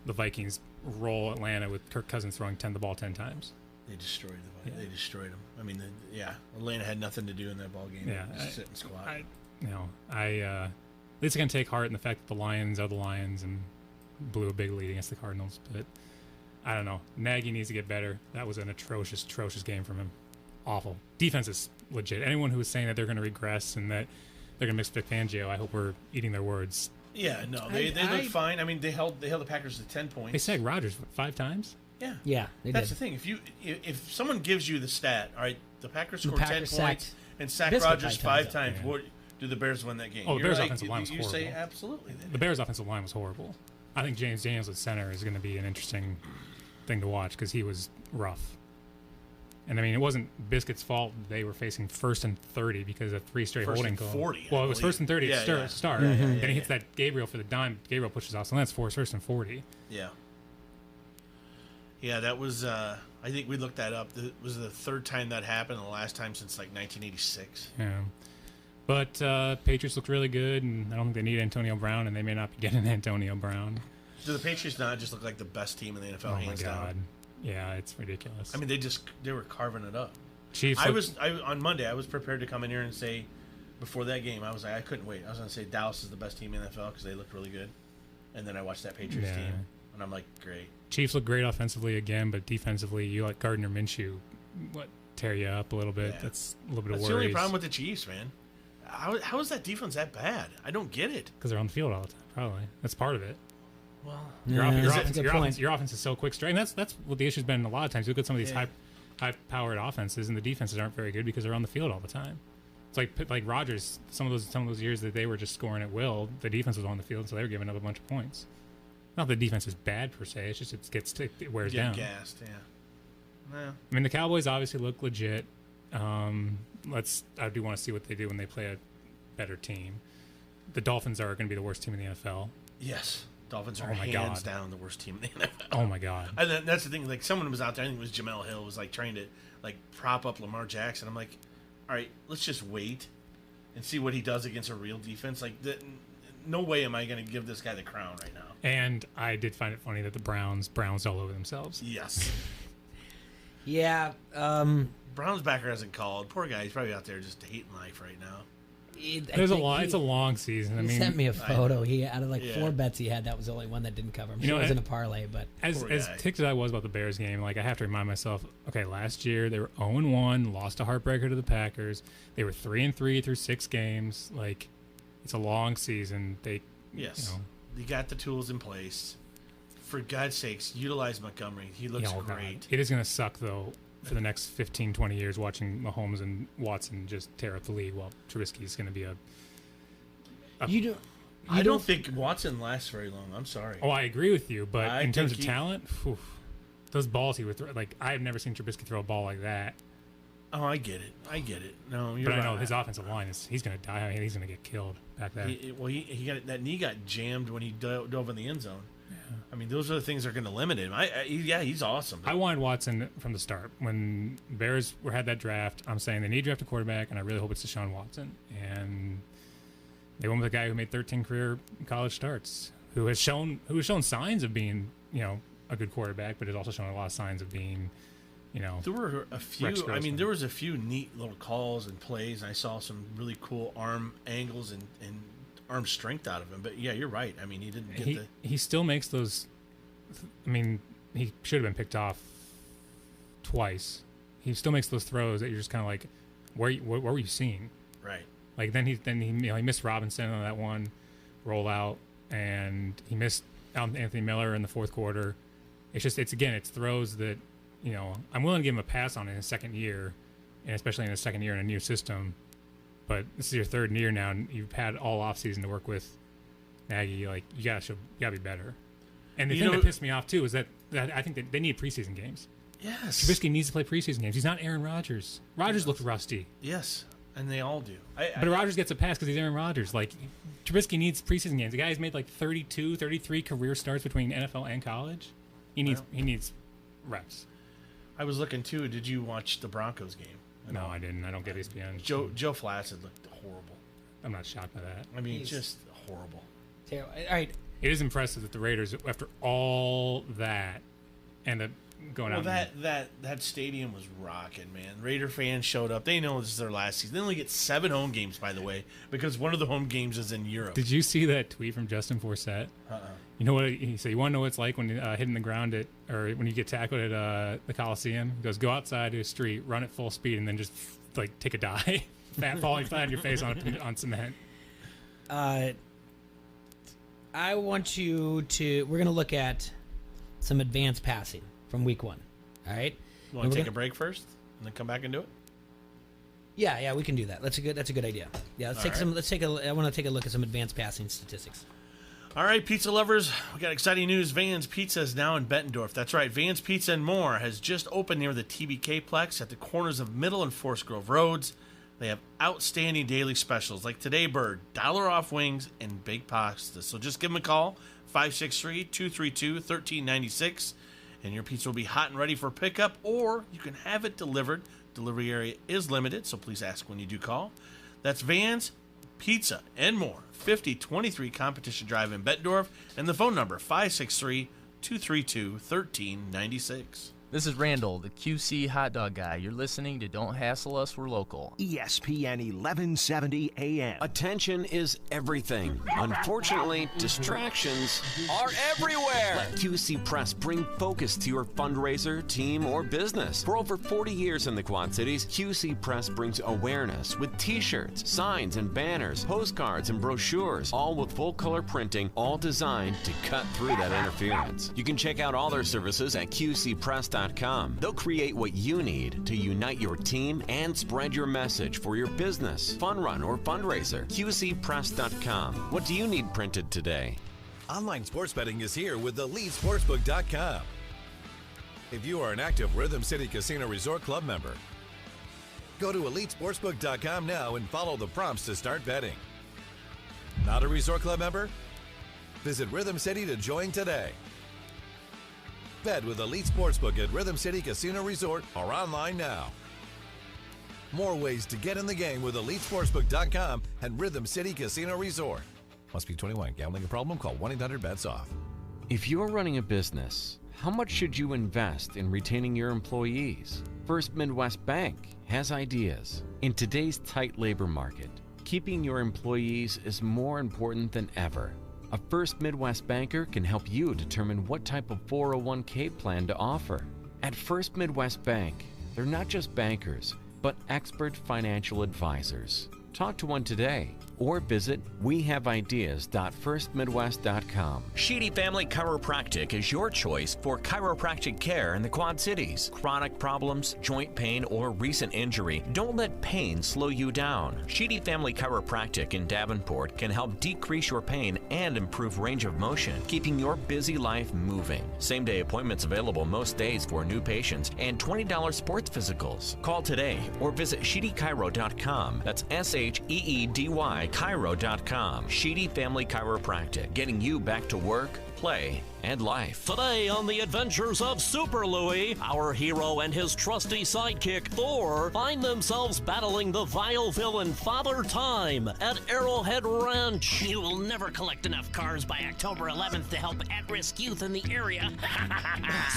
the Vikings roll Atlanta with Kirk Cousins throwing the ball 10 times. They destroyed them. Yeah. They destroyed them. I mean, Atlanta had nothing to do in that ball game. Yeah, just sit and squat. At least I can take heart in the fact that the Lions are the Lions and blew a big lead against the Cardinals. But I don't know. Nagy needs to get better. That was an atrocious game from him. Awful. Defense is legit. Anyone who is saying that they're going to regress and that they're going to miss Vic Fangio, I hope we're eating their words. Yeah, no, they look fine. I mean, they held the Packers to 10 points. They sacked Rodgers 5 times. Yeah, that's did. the thing. If someone gives you the stat, all right, the Packers scored 10 points and sacked Biscuit Rodgers 5 times. Yeah. What do the Bears win that game? Oh, the Bears' offensive line was you horrible. say absolutely. The Bears' offensive line was horrible. I think James Daniels at center is going to be an interesting thing to watch because he was rough. And I mean, it wasn't Biscuit's fault they were facing 1st and 30 because of 3 straight holding calls. 40. Well, it was 1st and 30 at start. Then he hits that. that Gabriel for the dime. Gabriel pushes off, so that's 1st and 40. Yeah. Yeah, that was. I think we looked that up. It was the 3rd time that happened, and the last time since like 1986. Yeah. But Patriots looked really good, and I don't think they need Antonio Brown, and they may not be getting Antonio Brown. Do the Patriots not just look like the best team in the NFL? Oh my hands God. down? Yeah, it's ridiculous. I mean, they were carving it up. Chiefs. On Monday. I was prepared to come in here and say, before that game, I was like, I couldn't wait. I was going to say Dallas is the best team in the NFL because they looked really good, and then I watched that Patriots team, and I'm like, great. Chiefs look great offensively again, but defensively, you let Gardner Minshew tear you up a little bit. Yeah. That's a little bit of worries. That's the only problem with the Chiefs, man. How is that defense that bad? I don't get it. Because they're on the field all the time. Probably that's part of it. Well, your offense is so quick straight, and that's what the issue's been a lot of times. You look at some of these high-powered offenses, and the defenses aren't very good because they're on the field all the time. It's like Rodgers. Some of those years that they were just scoring at will, the defense was on the field, so they were giving up a bunch of points. Not that the defense is bad per se; it's just it wears down. Gassed, yeah. I mean, the Cowboys obviously look legit. I do want to see what they do when they play a better team. The Dolphins are going to be the worst team in the NFL. Yes. Dolphins are Oh my hands God. down the worst team in the NFL. Oh my God. And then that's the thing. Like someone was out there. I think it was Jamel Hill was like trying to like prop up Lamar Jackson. I'm like, all right, let's just wait and see what he does against a real defense. Like, no way am I going to give this guy the crown right now. And I did find it funny that the Browns all over themselves. Yes. Yeah. Browns backer hasn't called. Poor guy. He's probably out there just hating life right now. It's a long season. I He mean, sent me a photo. He out of like Yeah. 4 bets he had, that was the only one that didn't cover. I'm You sure know, it wasn't a parlay, but as Poor guy. ticked as I was about the Bears game, like I have to remind myself, okay, last year they were 0-1, lost a heartbreaker to the Packers. They were 3-3 through 6 games. Like, it's a long season. Yes. You got the tools in place. For God's sakes, utilize Montgomery. He looks great. It is going to suck though for the next 15, 20 years watching Mahomes and Watson just tear up the league while Trubisky is going to be I don't think Watson lasts very long. I'm sorry. Oh, I agree with you, but in terms of think talent, those balls he would throw, like I've never seen Trubisky throw a ball like that. Oh, I get it. No, you're But right. I know his offensive line he's going to die. I mean, he's going to get killed back there. He got that knee got jammed when he dove in the end zone. Yeah. I mean, those are the things that are going to limit him. He's awesome. I wanted Watson from the start. When Bears had that draft, I'm saying they need to draft a quarterback, and I really hope it's Deshaun Watson. And they went with a guy who made 13 career college starts, who has shown signs of being, a good quarterback, but has also shown a lot of signs of being, there were a few. I mean, there was a few neat little calls and plays. I saw some really cool arm angles and arm strength out of him. But yeah, you're right. I mean, he didn't get he still makes those. I mean, he should have been picked off twice. He still makes those throws that you're just kind of like, what were you seeing? Right. Like then he missed Robinson on that one rollout, and he missed Anthony Miller in the fourth quarter. It's throws that I'm willing to give him a pass on in his second year, and especially in his second year in a new system. But this is your third year now, and you've had all offseason to work with Nagy. Like you gotta be better. And the thing that pissed me off too is that I think that they need preseason games. Yes. Trubisky needs to play preseason games. He's not Aaron Rodgers. Rodgers looked rusty. Yes, and they all do. But Rodgers gets a pass because he's Aaron Rodgers. Like, Trubisky needs preseason games. The guy's made like 32, 33 career starts between NFL and college. He needs reps. I was looking too. Did you watch the Broncos game? No, I didn't. I don't get ESPN. Joe Flacid looked horrible. I'm not shocked by that. I mean, just horrible. Terrible. All right. It is impressive that the Raiders, after all that, end up going out. That stadium was rocking, man. Raider fans showed up. They know this is their last season. They only get 7 home games, by the way, because one of the home games is in Europe. Did you see that tweet from Justin Forsett? You know what he said? You want to know what it's like when hitting the ground or when you get tackled at the Coliseum? He goes, go outside to a street, run at full speed, and then just like take a dive, falling flat on your face on cement. I want you to. We're gonna look at some advanced passing from week 1. All right. You want to take a break first and then come back and do it? Yeah, we can do that. That's a good idea. Yeah, I want to take a look at some advanced passing statistics. All right, pizza lovers, we got exciting news. Van's Pizza is now in Bettendorf. That's right, Van's Pizza and More has just opened near the TBK Plex at the corners of Middle and Forest Grove Roads. They have outstanding daily specials like Today Bird, $1 off wings, and baked pasta. So just give them a call, 563-232-1396, and your pizza will be hot and ready for pickup, or you can have it delivered. Delivery area is limited, so please ask when you do call. That's Van's Pizza and More, 5023 Competition Drive in Bettendorf, and the phone number 563-232-1396. This is Randall, the QC hot dog guy. You're listening to Don't Hassle Us, We're Local. ESPN 1170 AM. Attention is everything. Unfortunately, distractions are everywhere. Let QC Press bring focus to your fundraiser, team, or business. For over 40 years in the Quad Cities, QC Press brings awareness with t-shirts, signs and banners, postcards and brochures, all with full-color printing, all designed to cut through that interference. You can check out all their services at QCPress.com. They'll create what you need to unite your team and spread your message for your business, fun run, or fundraiser. QCPress.com. What do you need printed today? Online sports betting is here with EliteSportsbook.com. If you are an active Rhythm City Casino Resort Club member, go to EliteSportsbook.com now and follow the prompts to start betting. Not a Resort Club member? Visit Rhythm City to join today. Bet with Elite Sportsbook at Rhythm City Casino Resort or online now. More ways to get in the game with EliteSportsbook.com and Rhythm City Casino Resort. Must be 21. Gambling a problem? Call 1-800-BETS-OFF. If you're running a business, how much should you invest in retaining your employees? First Midwest Bank has ideas. In today's tight labor market, keeping your employees is more important than ever. A First Midwest banker can help you determine what type of 401k plan to offer. At First Midwest Bank, they're not just bankers, but expert financial advisors. Talk to one today or visit wehaveideas.firstmidwest.com. Sheedy Family Chiropractic is your choice for chiropractic care in the Quad Cities. Chronic problems, joint pain, or recent injury, don't let pain slow you down. Sheedy Family Chiropractic in Davenport can help decrease your pain and improve range of motion, keeping your busy life moving. Same-day appointments available most days for new patients and $20 sports physicals. Call today or visit sheedychiro.com. That's SHEEDY Chiro.com. Sheedy Family Chiropractic, getting you back to work, play, and life. Today on the adventures of Super Louie, our hero and his trusty sidekick Thor find themselves battling the vile villain Father Time at Arrowhead Ranch. You will never collect enough cars by October 11th to help at-risk youth in the area.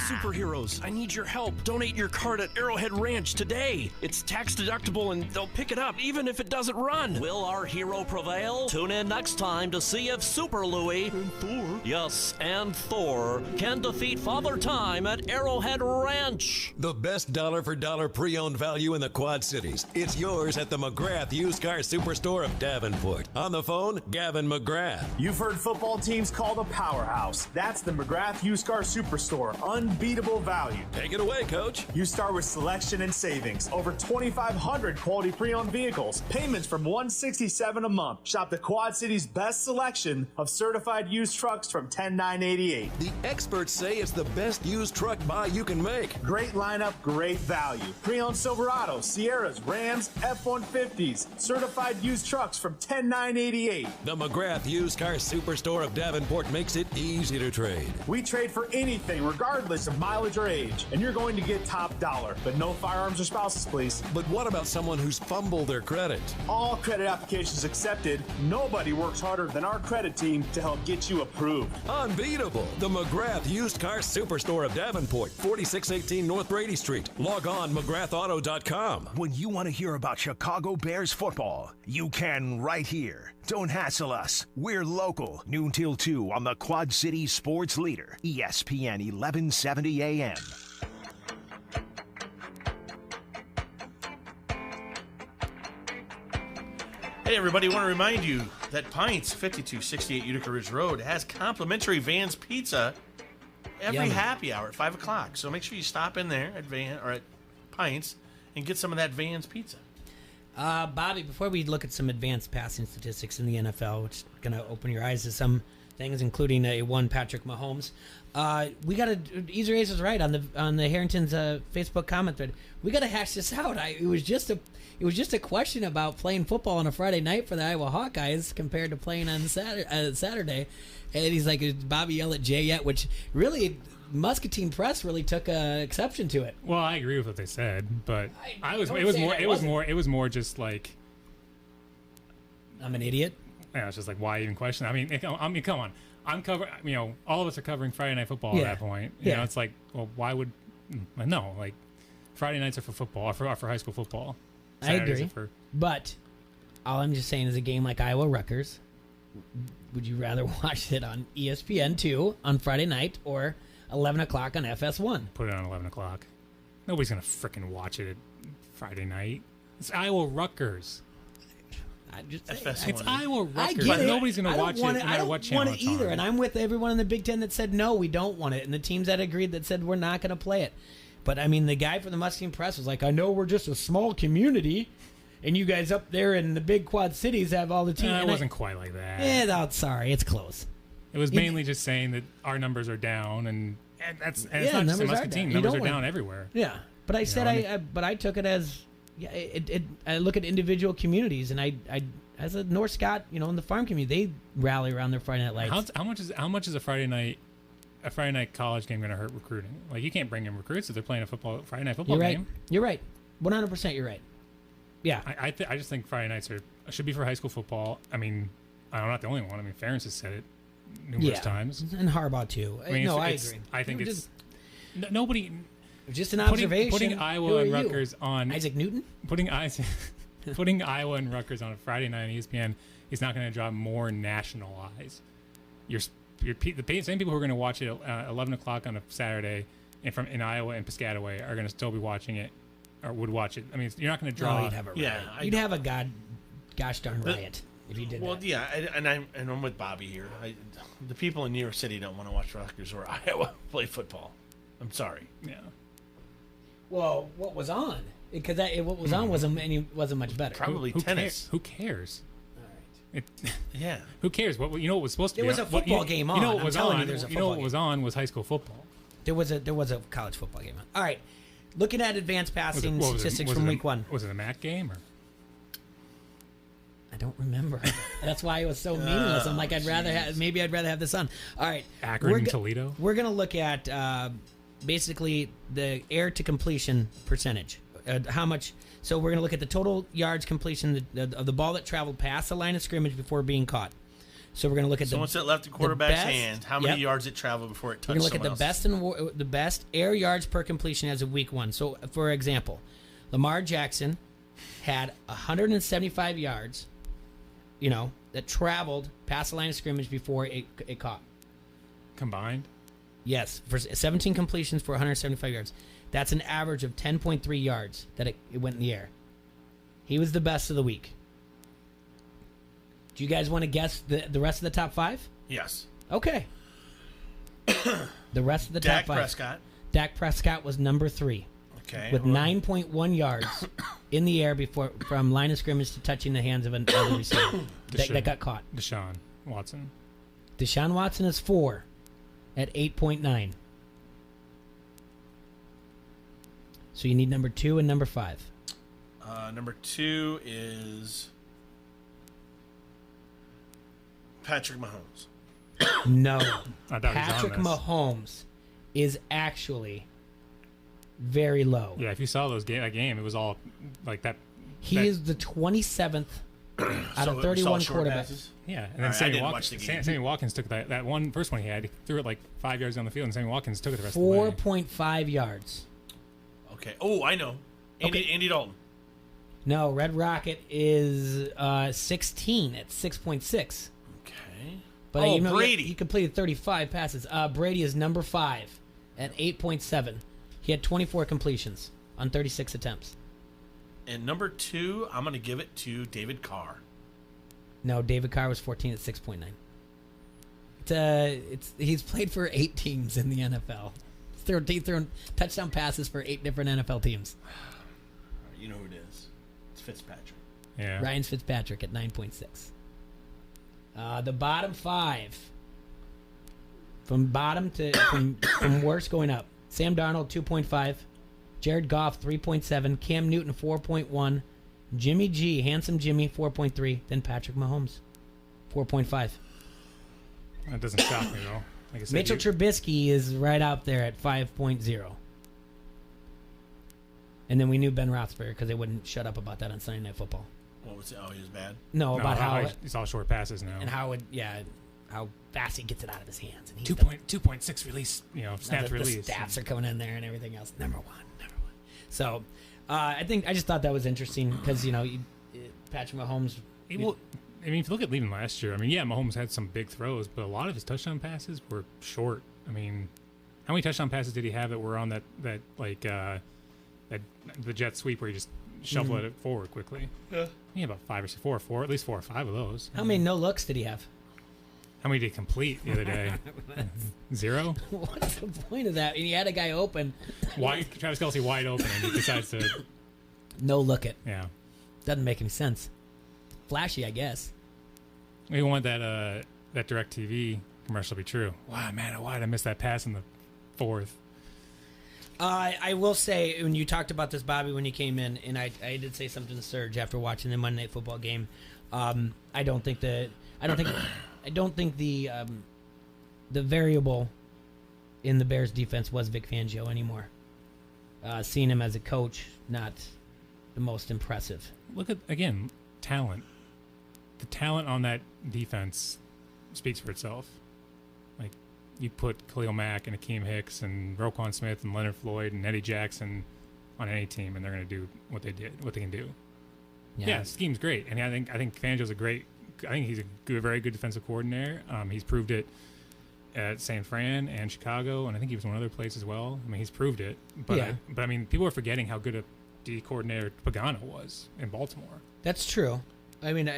Superheroes, I need your help. Donate your card at Arrowhead Ranch today. It's tax deductible and they'll pick it up even if it doesn't run. Will our hero prevail? Tune in next time to see if Super Louie and Thor, yes, and Thor can defeat Father Time at Arrowhead Ranch. The best dollar-for-dollar pre-owned value in the Quad Cities. It's yours at the McGrath Used Car Superstore of Davenport. On the phone, Gavin McGrath. You've heard football teams called a powerhouse. That's the McGrath Used Car Superstore. Unbeatable value. Take it away, Coach. You start with selection and savings. Over 2,500 quality pre-owned vehicles. Payments from $167 a month. Shop the Quad Cities' best selection of certified used trucks from $10,988. The experts say it's the best used truck buy you can make. Great lineup, great value. Pre-owned Silverados, Sierras, Rams, F-150s. Certified used trucks from $10,988. The McGrath Used Car Superstore of Davenport makes it easy to trade. We trade for anything, regardless of mileage or age. And you're going to get top dollar. But no firearms or spouses, please. But what about someone who's fumbled their credit? All credit applications accepted. Nobody works harder than our credit team to help get you approved. Unbeatable. The McGrath Used Car Superstore of Davenport, 4618 North Brady Street. Log on McGrathAuto.com. When you want to hear about Chicago Bears football, you can right here. Don't hassle us. We're local. Noon till 2 on the Quad City Sports Leader, ESPN 1170 AM. Hey everybody, I want to remind you that Pints, 5268 Utica Ridge Road, has complimentary Van's Pizza every Yummy. happy hour at 5 o'clock. So make sure you stop in there at at Pints and get some of that Van's Pizza. Bobby, before we look at some advanced passing statistics in the NFL, which is going to open your eyes to some things, including one Patrick Mahomes, we got to. Easy Race was right on the Harrington's Facebook comment thread. We got to hash this out. It was just a question about playing football on a Friday night for the Iowa Hawkeyes compared to playing on Saturday, and he's like, "Did Bobby yell at Jay yet?" Which really, Muscatine Press really took exception to it. Well, I agree with what they said, but it was more just like, I'm an idiot. Yeah, it's just like, why even question? I mean, come on. I'm covering. All of us are covering Friday Night Football at that point. You know, it's like, well, why would? No, like, Friday nights are for football, or for high school football. Saturdays I agree, but all I'm just saying is a game like Iowa-Rutgers, would you rather watch it on ESPN2 on Friday night or 11 o'clock on FS1? Put it on 11 o'clock. Nobody's going to frickin' watch it Friday night. It's Iowa-Rutgers. It's Iowa-Rutgers. Nobody's going to watch it no matter what channel it's on. I don't want it either, and I'm with everyone in the Big Ten that said, no, we don't want it, and the teams that agreed that said, we're not going to play it. But, I mean, the guy from the Muscatine Press was like, I know we're just a small community, and you guys up there in the big Quad Cities have all the teams. It wasn't quite like that. Yeah, sorry, it's close. It was mainly just saying that our numbers are down, and it's not just the Muscatine. Numbers are down everywhere. Yeah, but I said but I took it as, I look at individual communities, and I as a North Scott, in the farm community, they rally around their Friday Night Lights. How much is a Friday night college game going to hurt recruiting? Like, you can't bring in recruits if they're playing a Friday night football game. You're right. 100% you're right. Yeah. I just think Friday nights should be for high school football. I mean, I'm not the only one. I mean, Ferentz has said it numerous times. And Harbaugh, too. I agree. I think nobody... Just an observation. Putting Iowa and Rutgers on... Isaac Newton? Putting Iowa and Rutgers on a Friday night on ESPN is not going to draw more national eyes. The same people who are going to watch it at 11 o'clock on a Saturday in Iowa and Piscataway are going to still be watching it, or would watch it. I mean, you're not going to draw... you'd have a riot. You'd have a gosh darn riot if you did that. Well, yeah, and I'm with Bobby here. The people in New York City don't want to watch Rutgers or Iowa play football. I'm sorry. Yeah. Well, what was on? Because what was on wasn't much better. Probably tennis. Who cares? All right. Yeah. Who cares? What was supposed to be? There was a football game on. You know what was on? What was on was high school football. There was a college football game on. All right. Looking at advanced passing statistics from week 1. Was it a MAC game or? I don't remember. That's why it was so meaningless. I'm like, I'd rather have this on. All right. Akron and Toledo. We're gonna look at basically the air to completion percentage. How much? So we're gonna look at the total yards completion of the ball that traveled past the line of scrimmage before being caught. So we're gonna look at once it left the quarterback's hand, how many yards it traveled before it touched. We're gonna look at the best air yards per completion as of week 1. So for example, Lamar Jackson had 175 yards. That traveled past the line of scrimmage before it caught. Combined? Yes, for 17 completions for 175 yards. That's an average of 10.3 yards that it went in the air. He was the best of the week. Do you guys want to guess the rest of the top 5? Yes. Okay. The rest of the top 5. Dak Prescott. Dak Prescott was number 3. Okay. With 9.1 yards in the air from line of scrimmage to touching the hands of another receiver that got caught. Deshaun Watson. Deshaun Watson is 4 at 8.9. So you need number 2 and number 5. Number 2 is Patrick Mahomes. No. Patrick Mahomes is actually very low. Yeah, if you saw that game, it was all like that. He is the 27th out of 31 quarterbacks. Yeah, and then Sammy Watkins took that first one he had. He threw it like 5 yards down the field, and Sammy Watkins took it the rest of the way. 4.5 yards. Okay. Oh, I know. Andy Dalton. No, Red Rocket is 16 at 6.6. Okay. But Brady. He completed 35 passes. Brady is number 5 at 8.7. He had 24 completions on 36 attempts. And number 2, I'm going to give it to David Carr. No, David Carr was 14 at 6.9. He's played for 8 teams in the NFL. He's thrown touchdown passes for 8 different NFL teams. You know who it is. It's Fitzpatrick. Yeah. Ryan Fitzpatrick at 9.6. The bottom 5. From worst going up. Sam Darnold, 2.5. Jared Goff, 3.7. Cam Newton, 4.1. Jimmy G, Handsome Jimmy, 4.3. Then Patrick Mahomes, 4.5. That doesn't shock me, though. Like I said, Mitchell Trubisky is right out there at 5.0. And then we knew Ben Roethlisberger because they wouldn't shut up about that on Sunday Night Football. What was it? Oh, he was bad? No, about how he's all short passes now. And how fast he gets it out of his hands. And 2.6 release, snaps release. The stats are coming in there and everything else. Number one. So, I just thought that was interesting because Patrick Mahomes. If you look at leaving last year, Mahomes had some big throws, but a lot of his touchdown passes were short. How many touchdown passes did he have that were on the jet sweep where he just shoveled it forward quickly? Yeah, he had about 5 or 4, at least 4 or 5 of those. How many no looks did he have? How many did he complete the other day? 0? What's the point of that? And he had a guy open. Travis Kelce wide open, and he decides to no look it. Yeah, doesn't make any sense. Flashy, I guess. We want that DirecTV commercial to be true. Wow, man, why did I miss that pass in the 4th? I will say, when you talked about this, Bobby, when you came in, and I did say something to Serge after watching the Monday Night Football game. I don't think the variable in the Bears defense was Vic Fangio anymore. Seeing him as a coach, not the most impressive. Look at, again, talent. The talent on that defense speaks for itself. Like, you put Khalil Mack and Akeem Hicks and Roquan Smith and Leonard Floyd and Eddie Jackson on any team, and they're going to do what they can do. Yeah, scheme's great, and I think Fangio's I think he's a very good defensive coordinator. He's proved it at San Fran and Chicago, and I think he was one other place as well. I mean, he's proved it. But I mean, people are forgetting how good a D coordinator Pagano was in Baltimore. That's true. I mean,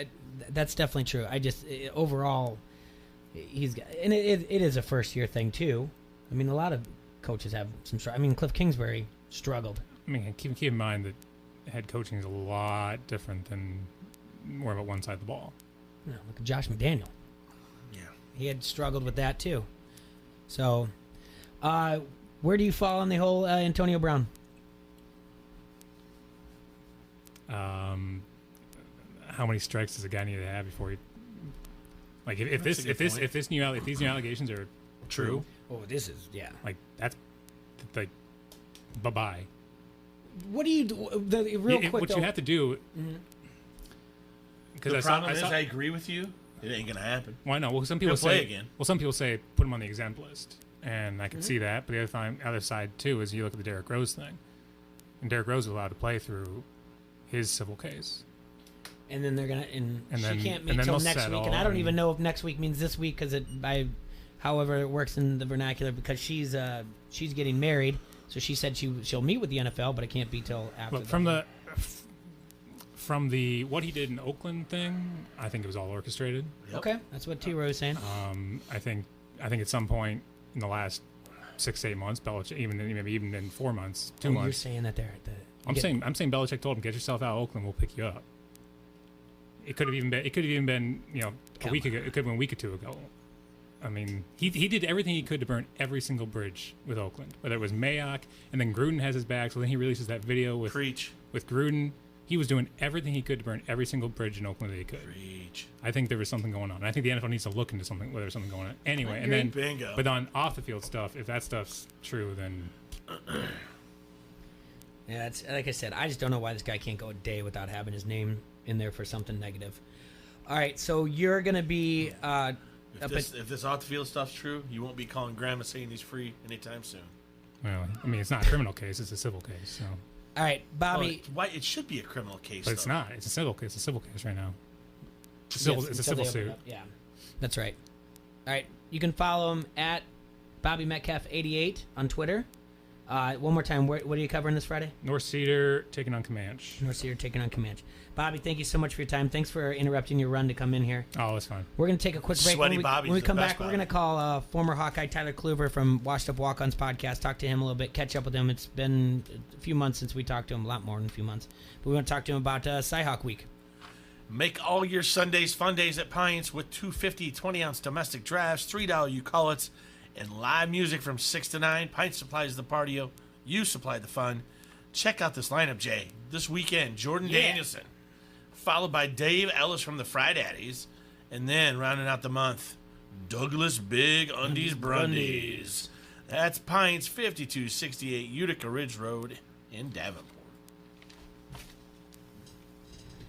that's definitely true. I just overall, and it is a first year thing too. I mean, a lot of coaches have some. I mean, Cliff Kingsbury struggled. I mean, keep in mind that head coaching is a lot different than more about one side of the ball. Yeah, look at Josh McDaniel. Yeah, he had struggled with that too. So, where do you fall on the whole Antonio Brown? How many strikes does a guy need to have before he? Like, if these new allegations are true. Oh, this is Like, that's like, bye. What do you do? What you have to do? The problem is, I agree with you. It ain't gonna happen. Why not? Well, some people say put him on the exempt list, and I can see that. But the other side too is you look at the Derrick Rose thing, and Derrick Rose is allowed to play through his civil case. And then they're gonna she can't meet then till next week, and I don't even know if next week means this week because however it works in the vernacular, because she's getting married, so she said she'll meet with the NFL, but it can't be till after. But from the what he did in Oakland thing, I think it was all orchestrated. Yep. Okay, that's what T. Rose is saying. I think at some point in the last 6 to 8 months, Belichick, maybe even in 4 months, 2 months. You're saying that there. I'm saying Belichick told him, get yourself out of Oakland, we'll pick you up. It could have even been a week ago. It could have been a week or two ago. I mean, he did everything he could to burn every single bridge with Oakland, whether it was Mayock, and then Gruden has his back, so then he releases that video with Gruden. He was doing everything he could to burn every single bridge in Oakland that he could. Preach. I think there was something going on. I think the NFL needs to look into something, whether there's something going on. Anyway, and then bingo. But on off the field stuff, if that stuff's true, then yeah, it's like I said. I just don't know why this guy can't go a day without having his name in there for something negative. All right, so you're gonna be. If this off the field stuff's true, you won't be calling Grandma saying he's free anytime soon. Well, I mean, it's not a criminal case; it's a civil case. So. All right, Bobby. Why it should be a criminal case, but it's not. It's a civil case. It's a civil case right now. It's a civil suit. Yeah, that's right. All right, you can follow him at Bobby Metcalf 88 on Twitter. One more time, what are you covering this Friday? North Cedar taking on Comanche. North Cedar taking on Comanche. Bobby, thank you so much for your time. Thanks for interrupting your run to come in here. Oh, that's fine. We're going to take a quick break. Sweaty when we come back, we're going to call former Hawkeye Tyler Kluver from Washed Up Walk-Ons podcast, talk to him a little bit, catch up with him. It's been a few months since we talked to him, a lot more than a few months. But we want to talk to him about Cyhawk Week. Make all your Sundays fun days at Pines with 250 20-ounce domestic drafts, $3 you call it, and live music from 6 to 9. Pines supplies the party. You supply the fun. Check out this lineup, Jay. This weekend, Jordan Danielson, followed by Dave Ellis from the Fry Daddies, and then rounding out the month, Douglas Big Undies Brundies. That's Pines 5268 Utica Ridge Road in Davenport.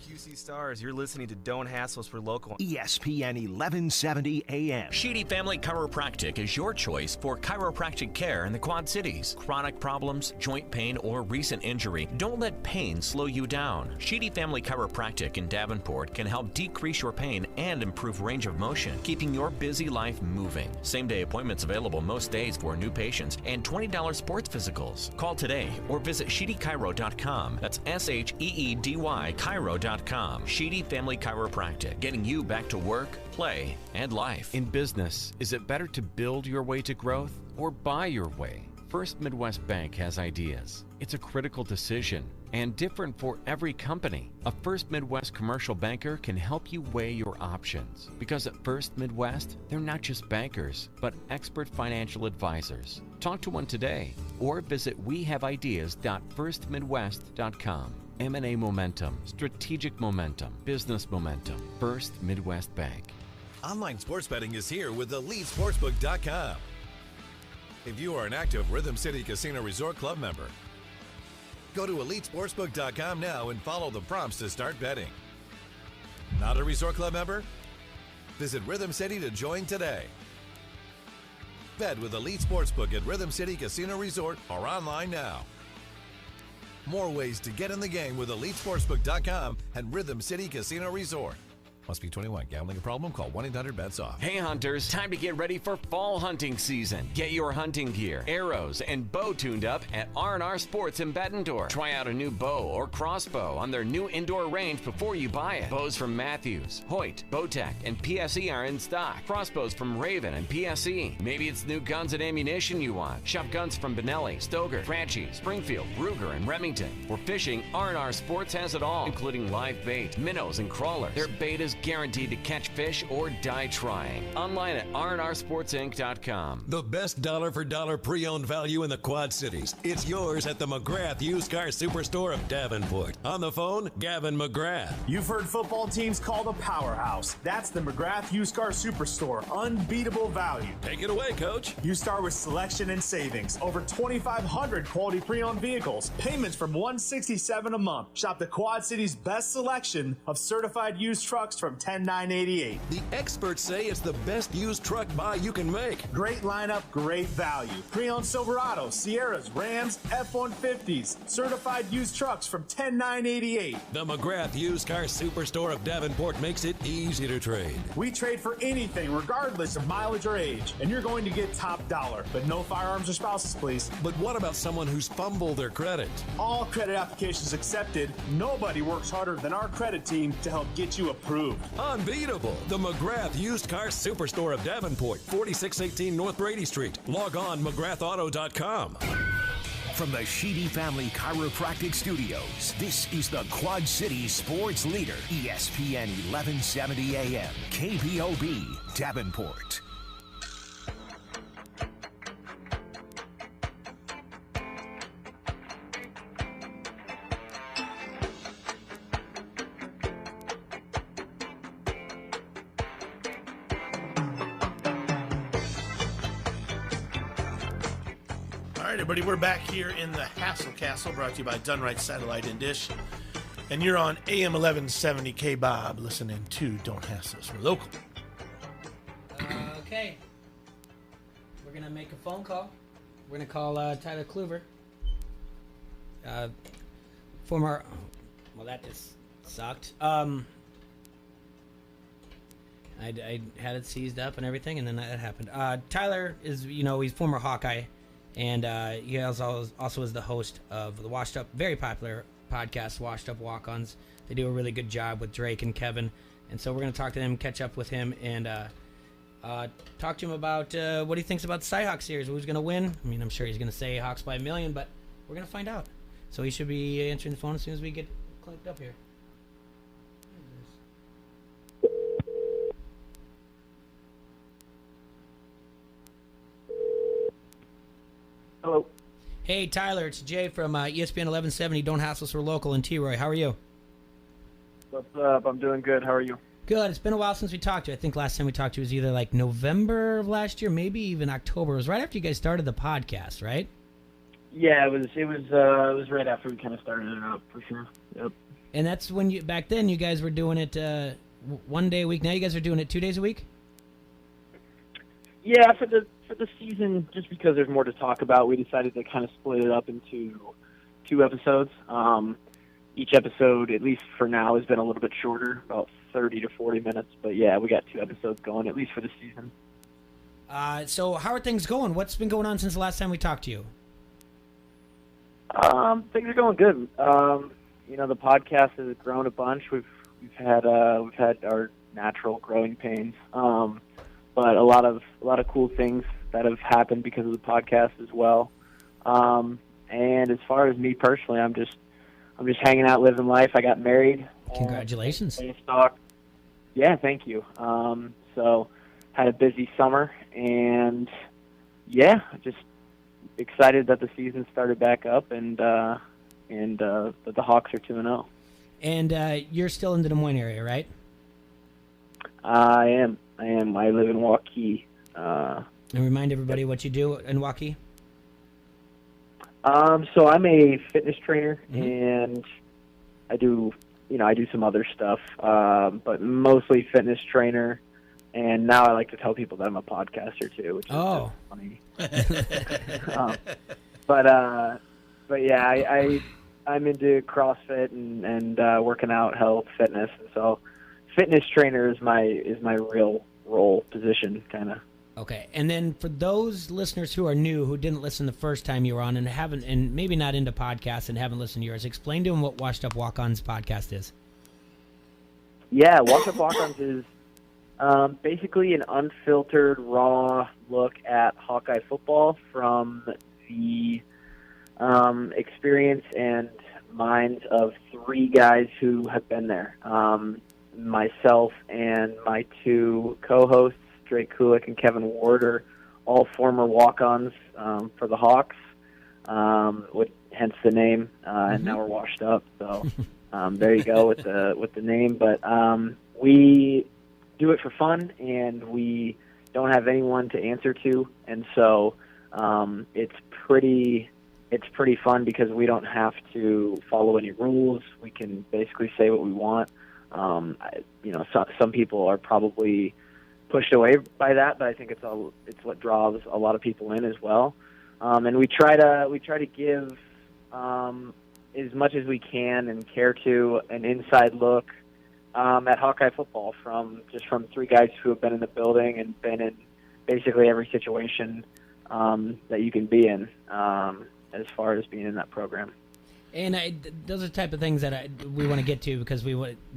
QC Stars, you're listening to Don't Hassle Us, We're Local. ESPN 1170 AM. Sheedy Family Chiropractic is your choice for chiropractic care in the Quad Cities. Chronic problems, joint pain, or recent injury, don't let pain slow you down. Sheedy Family Chiropractic in Davenport can help decrease your pain and improve range of motion, keeping your busy life moving. Same-day appointments available most days for new patients and $20 sports physicals. Call today or visit sheedychiro.com. That's SHEEDY Chiro.com. Sheedy Family Chiropractic, getting you back to work, play, and life. In business, is it better to build your way to growth or buy your way? First Midwest Bank has ideas. It's a critical decision and different for every company. A First Midwest commercial banker can help you weigh your options, because at First Midwest, they're not just bankers, but expert financial advisors. Talk to one today or visit wehaveideas.firstmidwest.com. M&A momentum, strategic momentum, business momentum. First Midwest Bank. Online sports betting is here with EliteSportsbook.com. If you are an active Rhythm City Casino Resort Club member, go to EliteSportsbook.com now and follow the prompts to start betting. Not a Resort Club member? Visit Rhythm City to join today. Bet with Elite Sportsbook at Rhythm City Casino Resort or online now. More ways to get in the game with EliteSportsbook.com and Rhythm City Casino Resort. Must be 21. Gambling a problem? Call 1-800-BETS-OFF. Hey hunters, time to get ready for fall hunting season. Get your hunting gear, arrows, and bow tuned up at R&R Sports in Bettendorf. Try out a new bow or crossbow on their new indoor range before you buy it. Bows from Matthews, Hoyt, Bowtech, and PSE are in stock. Crossbows from Raven and PSE. Maybe it's new guns and ammunition you want. Shop guns from Benelli, Stoger, Franchi, Springfield, Ruger, and Remington. For fishing, R&R Sports has it all, including live bait, minnows, and crawlers. Their bait is guaranteed to catch fish or die trying. Online at rnrsportsinc.com. The best dollar for dollar pre-owned value in the Quad Cities. It's yours at the McGrath Used Car Superstore of Davenport. On the phone, Gavin McGrath. You've heard football teams called a powerhouse. That's the McGrath Used Car Superstore. Unbeatable value. Take it away, Coach. You start with selection and savings. Over 2,500 quality pre-owned vehicles. Payments from $167 a month. Shop the Quad Cities' best selection of certified used trucks from $10,988. The experts say it's the best used truck buy you can make. Great lineup, great value. Pre-owned Silverados, Sierras, Rams, F-150s. Certified used trucks from $10,988. The McGrath Used Car Superstore of Davenport makes it easy to trade. We trade for anything, regardless of mileage or age, and you're going to get top dollar. But no firearms or spouses, please. But what about someone who's fumbled their credit? All credit applications accepted. Nobody works harder than our credit team to help get you approved. Unbeatable. The McGrath Used Car Superstore of Davenport, 4618 North Brady Street. Log on McGrathAuto.com. From the Sheedy Family Chiropractic Studios, this is the Quad City Sports Leader, ESPN 1170 AM, KPOB, Davenport. Everybody, we're back here in the Hassle Castle, brought to you by Dunright Satellite and Dish. And you're on AM 1170 K-Bob, listening to Don't Hassle Us. We're local. Okay. We're going to make a phone call. We're going to call Tyler Kluver. Former... Well, that just sucked. I had it seized up and everything, and then that happened. Tyler is, he's former Hawkeye. And he also is the host of the Washed Up, very popular podcast, Washed Up Walk-Ons. They do a really good job with Drake and Kevin. And so we're going to talk to him, catch up with him, and talk to him about what he thinks about the Cy-Hawks series. Who's going to win? I mean, I'm sure he's going to say Hawks by a million, but we're going to find out. So he should be answering the phone as soon as we get clicked up here. Hello. Hey, Tyler, it's Jay from ESPN 1170, Don't Hassle Us, We're Local in T-Roy. How are you? What's up? I'm doing good. How are you? Good. It's been a while since we talked to you. I think last time we talked to you was either like November of last year, maybe even October. It was right after you guys started the podcast, right? Yeah, it was right after we kind of started it up, for sure. Yep. And that's when back then you guys were doing it 1 day a week. Now you guys are doing it 2 days a week? Yeah, for the season, just because there's more to talk about, we decided to kind of split it up into 2 episodes. Each episode, at least for now, has been a little bit shorter, about 30 to 40 minutes. But yeah, we got 2 episodes going, at least for the season. So how are things going? What's been going on since the last time we talked to you? Things are going good. The podcast has grown a bunch. We've had our natural growing pains. But a lot of cool things that have happened because of the podcast as well. And as far as me personally, I'm just hanging out, living life. I got married. Congratulations. Yeah, thank you. So had a busy summer, and yeah, just excited that the season started back up, and and that the Hawks are 2-0. And you're still in the Des Moines area, right? I am. I live in Waukee. And remind everybody what you do in Waukee. So I'm a fitness trainer, and I do some other stuff, but mostly fitness trainer. And now I like to tell people that I'm a podcaster too, which is funny. But yeah, I'm into CrossFit and working out, health, fitness, and so fitness trainer is my real role position, kind of. Okay, and then for those listeners who are new, who didn't listen the first time you were on, and maybe not into podcasts and haven't listened to yours, explain to them what Washed Up Walk-Ons podcast is. Yeah, Washed Up Walk-Ons is basically an unfiltered, raw look at Hawkeye football from the experience and minds of three guys who have been there. Myself and my two co-hosts, Drake Kulik and Kevin Ward, are all former walk-ons for the Hawks, hence the name, and now we're washed up. So there you go with the name. But we do it for fun, and we don't have anyone to answer to, and so it's pretty fun because we don't have to follow any rules. We can basically say what we want. Some people are probably pushed away by that, but I think it's what draws a lot of people in as well. And we try to give as much as we can and care to an inside look at Hawkeye football from three guys who have been in the building and been in basically every situation that you can be in as far as being in that program. And those are the type of things that we want to get to because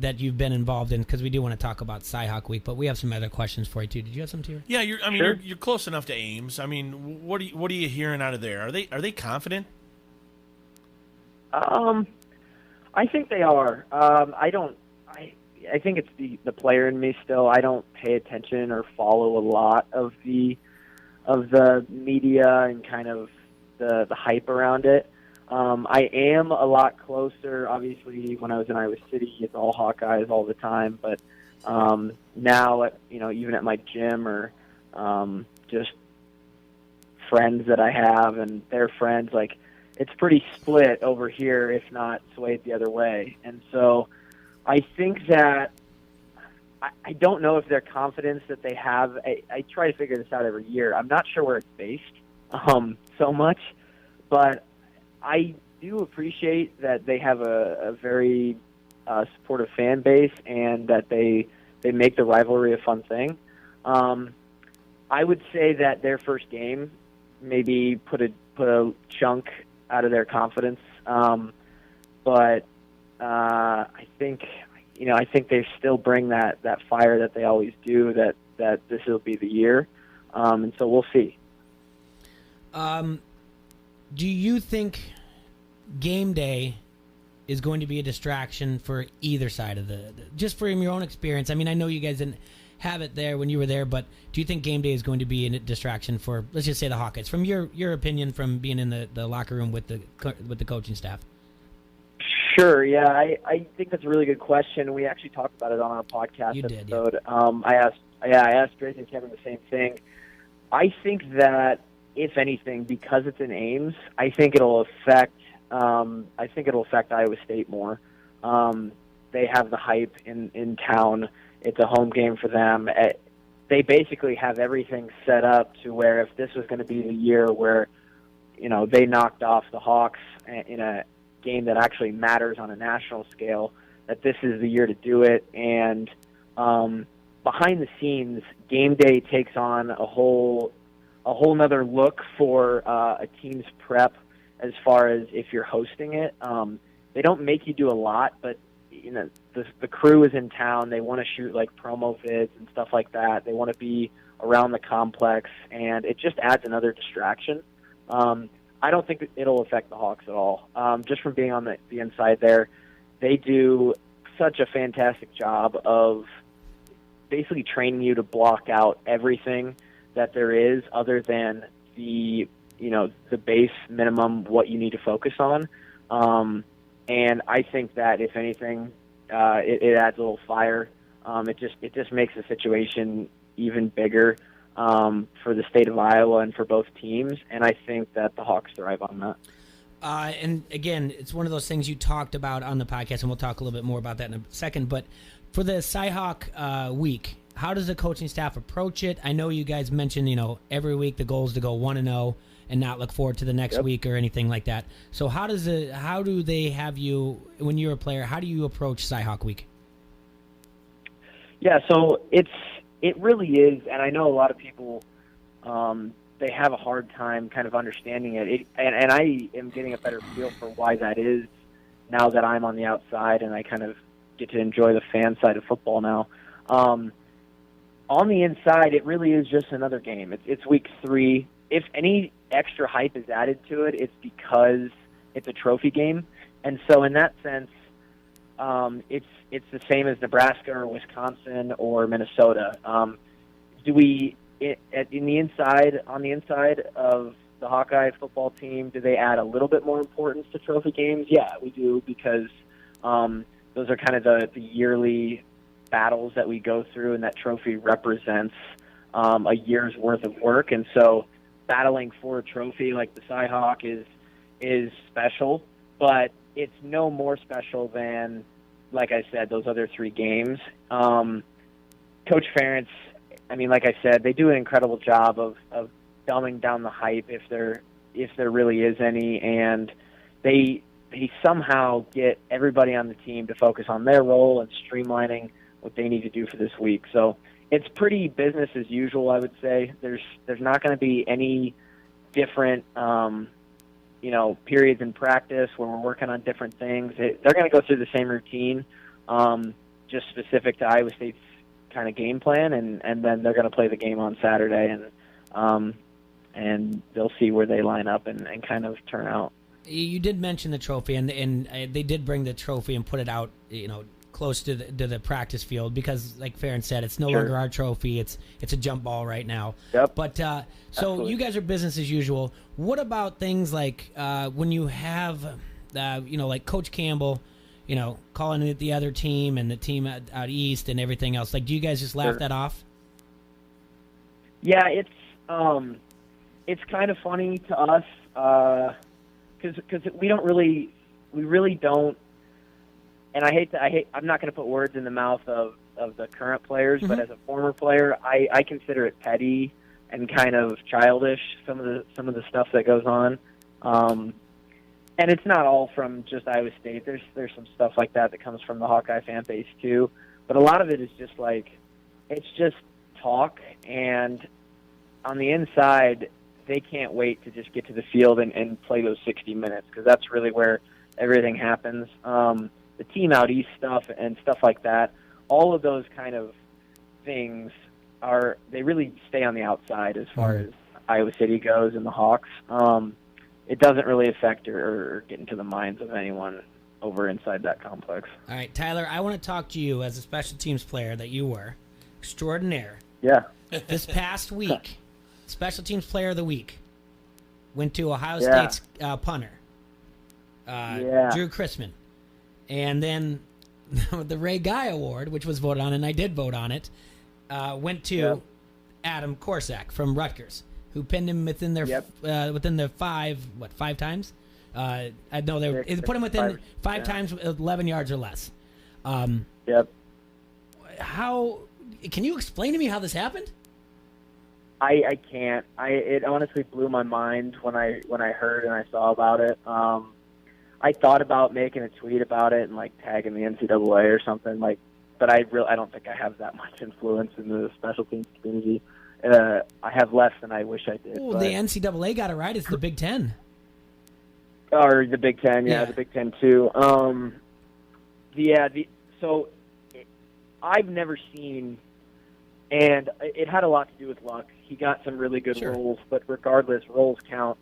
that you've been involved in, because we do want to talk about Cy-Hawk Week, but we have some other questions for you too. Did you have something here? Yeah, Sure. you're close enough to Ames. I mean, what are you hearing out of there? Are they confident? I think they are. I think it's the player in me still. I don't pay attention or follow a lot of the media and kind of the hype around it. I am a lot closer. Obviously, when I was in Iowa City, it's all Hawkeyes all the time. But now, even at my gym or just friends that I have and their friends, like it's pretty split over here, if not swayed the other way. And so, I think that I don't know if their confidence that they have. I try to figure this out every year. I'm not sure where it's based so much, but I do appreciate that they have a very supportive fan base and that they make the rivalry a fun thing. I would say that their first game maybe put a chunk out of their confidence, but I think they still bring that fire that they always do. That this will be the year, and so we'll see. Do you think game day is going to be a distraction for either side of just from your own experience? I mean, I know you guys didn't have it there when you were there, but do you think game day is going to be a distraction for, let's just say, the Hawkeyes? From your opinion, from being in the locker room with the coaching staff. Sure. Yeah, I think that's a really good question. We actually talked about it on our podcast episode. Yeah. I asked Drake and Kevin the same thing. I think that if anything, because it's in Ames, I think it'll affect Iowa State more. They have the hype in town. It's a home game for them. They basically have everything set up to where if this was going to be the year where, they knocked off the Hawks in a game that actually matters on a national scale, that this is the year to do it. And behind the scenes, game day takes on a whole nother look for a team's prep as far as if you're hosting it. They don't make you do a lot, but the crew is in town. They want to shoot like promo vids and stuff like that. They want to be around the complex, and it just adds another distraction. I don't think it'll affect the Hawks at all. Just from being on the inside there, they do such a fantastic job of basically training you to block out everything that there is other than the base minimum, what you need to focus on. And I think that if anything, it adds a little fire. It just makes the situation even bigger for the state of Iowa and for both teams. And I think that the Hawks thrive on that. And again, it's one of those things you talked about on the podcast, and we'll talk a little bit more about that in a second. But for the Cyhawk week, how does the coaching staff approach it? I know you guys mentioned, every week the goal is to go 1-0 and not look forward to the next week or anything like that. So how do they have you, when you're a player, how do you approach Cyhawk week? Yeah, so it really is, and I know a lot of people they have a hard time kind of understanding it. And I am getting a better feel for why that is now that I'm on the outside and I kind of get to enjoy the fan side of football now. On the inside, it really is just another game. It's week 3. If any extra hype is added to it, it's because it's a trophy game. And so in that sense, it's the same as Nebraska or Wisconsin or Minnesota. On the inside of the Hawkeye football team, do they add a little bit more importance to trophy games? Yeah, we do, because those are kind of the yearly battles that we go through, and that trophy represents a year's worth of work. And so battling for a trophy like the Cyhawk is special, but it's no more special than, like I said, those other 3 games. Coach Ferentz, like I said, they do an incredible job of dumbing down the hype if there really is any, and they somehow get everybody on the team to focus on their role and streamlining what they need to do for this week. So it's pretty business as usual, I would say. There's not going to be any different periods in practice where we're working on different things. They're going to go through the same routine, just specific to Iowa State's kind of game plan, and then they're going to play the game on Saturday, and they'll see where they line up and kind of turn out. You did mention the trophy, and they did bring the trophy and put it out, close to the practice field, because, like Farron said, it's no longer our trophy. It's a jump ball right now. Yep. But so Absolutely. you guys are business as usual. What about things like when you have, like Coach Campbell, calling it the other team and the team out east and everything else? Like, do you guys just laugh that off? Yeah, it's kind of funny to us because we really don't. And I'm not going to put words in the mouth of the current players, but as a former player, I consider it petty and kind of childish, some of the stuff that goes on. And it's not all from just Iowa State. There's some stuff like that comes from the Hawkeye fan base too. But a lot of it is just it's just talk, and on the inside, they can't wait to just get to the field and play those 60 minutes, because that's really where everything happens. The team out east stuff and stuff like that, all of those kind of things they really stay on the outside as far as Iowa City goes and the Hawks. It doesn't really affect or get into the minds of anyone over inside that complex. All right, Tyler, I want to talk to you as a special teams player that you were extraordinaire. Yeah. This past week, special teams player of the week went to Ohio Yeah. State's punter, Yeah. Drew Chrisman. And then the Ray Guy Award, which was voted on, and I did vote on it, went to Adam Korsak from Rutgers, who pinned him within the 5 times? I know they put him within 5 times, 11 yards or less. How can you explain to me how this happened? I can't. It honestly blew my mind when I heard and I saw about it. I thought about making a tweet about it and tagging the NCAA or something, but I don't think I have that much influence in the special teams community. I have less than I wish I did. Oh, the NCAA got it right. It's the Big Ten. Or the Big Ten, the Big Ten too. So I've never seen, and it had a lot to do with luck. He got some really good rolls, but regardless, rolls count.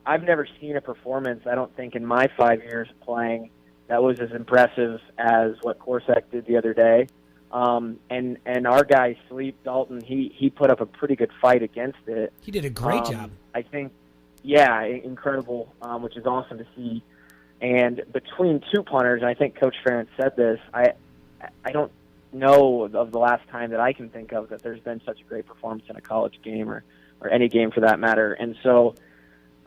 I've never seen a performance, I don't think, in my 5 years of playing that was as impressive as what Korsak did the other day. And our guy, Sleep Dalton, he put up a pretty good fight against it. He did a great job. I think, yeah, incredible, which is awesome to see. And between two punters, and I think Coach Ferentz said this, I don't know of the last time that I can think of that there's been such a great performance in a college game or any game for that matter. And so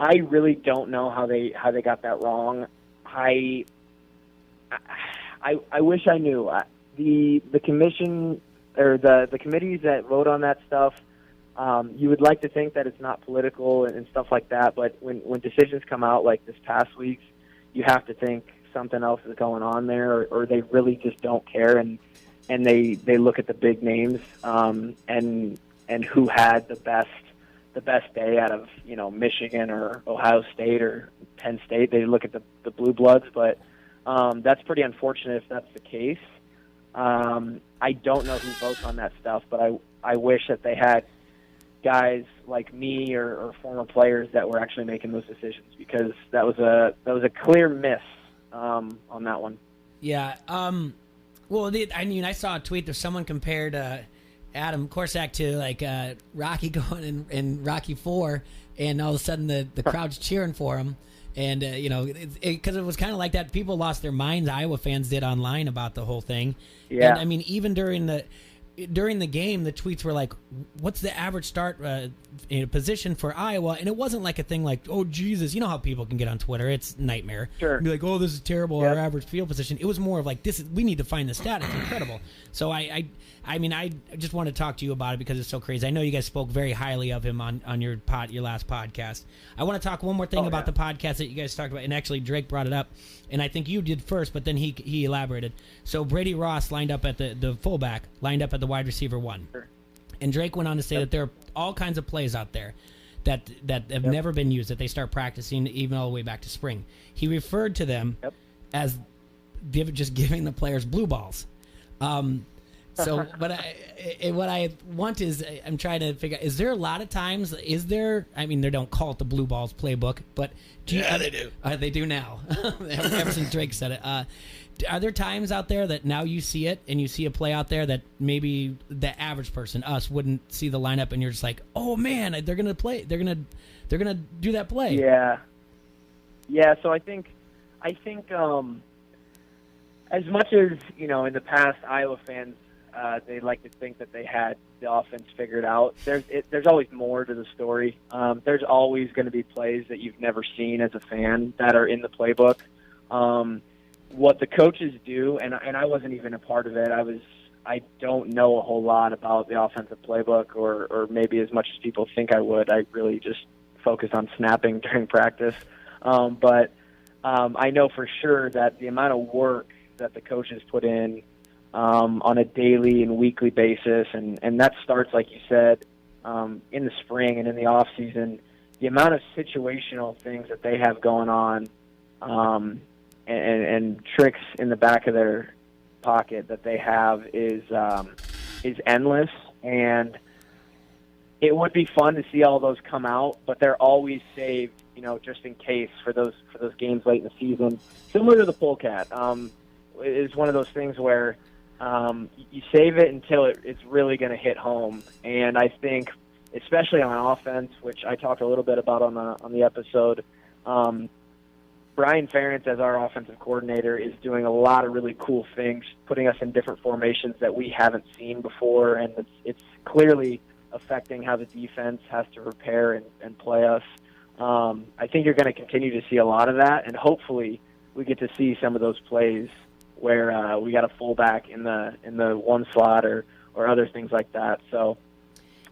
I really don't know how they got that wrong. I wish I knew. The commission or the committees that vote on that stuff, you would like to think that it's not political and stuff like that, but when decisions come out like this past week's, you have to think something else is going on there, or they really just don't care, and they look at the big names and who had the best day out of Michigan or Ohio State or Penn State. They look at the blue bloods, but that's pretty unfortunate if that's the case. I don't know who votes on that stuff, but I wish that they had guys like me or former players that were actually making those decisions, because that was a clear miss on that one. Yeah. Well, I saw a tweet that someone compared Adam Korsak to like Rocky going in Rocky 4, and all of a sudden the crowd's cheering for him. And, because it was kind of like that. People lost their minds, Iowa fans did, online about the whole thing. Yeah. And, I mean, even during the game, the tweets were like, what's the average start position for Iowa? And it wasn't like a thing like, oh, Jesus. You know how people can get on Twitter. It's nightmare. Sure. Be like, oh, this is terrible, Yep. our average field position. It was more of like, we need to find the stat. It's incredible. So, I just want to talk to you about it because it's so crazy. I know you guys spoke very highly of him on your last podcast. I want to talk one more thing about the podcast that you guys talked about, and actually Drake brought it up, and I think you did first, but then he elaborated. So Brady Ross lined up at the fullback, lined up at the wide receiver 1. Sure. And Drake went on to say that there are all kinds of plays out there that have never been used, that they start practicing even all the way back to spring. He referred to them as just giving the players blue balls. So, what I want is, I'm trying to figure out, is there a lot of times, they don't call it the blue balls playbook, but they do. They do now. Ever since Drake said it. Are there times out there that now you see it and you see a play out there that maybe the average person, us, wouldn't see the lineup, and you're just like, oh man, they're gonna play, they're gonna do that play? Yeah. So I think as much as in the past, Iowa fans, they like to think that they had the offense figured out. There's always more to the story. There's always going to be plays that you've never seen as a fan that are in the playbook. What the coaches do, and I wasn't even a part of it. I don't know a whole lot about the offensive playbook, or maybe as much as people think I would. I really just focus on snapping during practice. But I know for sure that the amount of work that the coaches put in on a daily and weekly basis, and that starts, like you said, in the spring and in the off season. The amount of situational things that they have going on, and tricks in the back of their pocket that they have is endless, and it would be fun to see all those come out, but they're always saved, just in case for those games late in the season. Similar to the polecat, is one of those things where you save it until it's really going to hit home. And I think, especially on offense, which I talked a little bit about on the episode, Brian Ferentz, as our offensive coordinator, is doing a lot of really cool things, putting us in different formations that we haven't seen before, and it's clearly affecting how the defense has to prepare and play us. I think you're going to continue to see a lot of that, and hopefully we get to see some of those plays where we got a fullback in the one slot or other things like that. So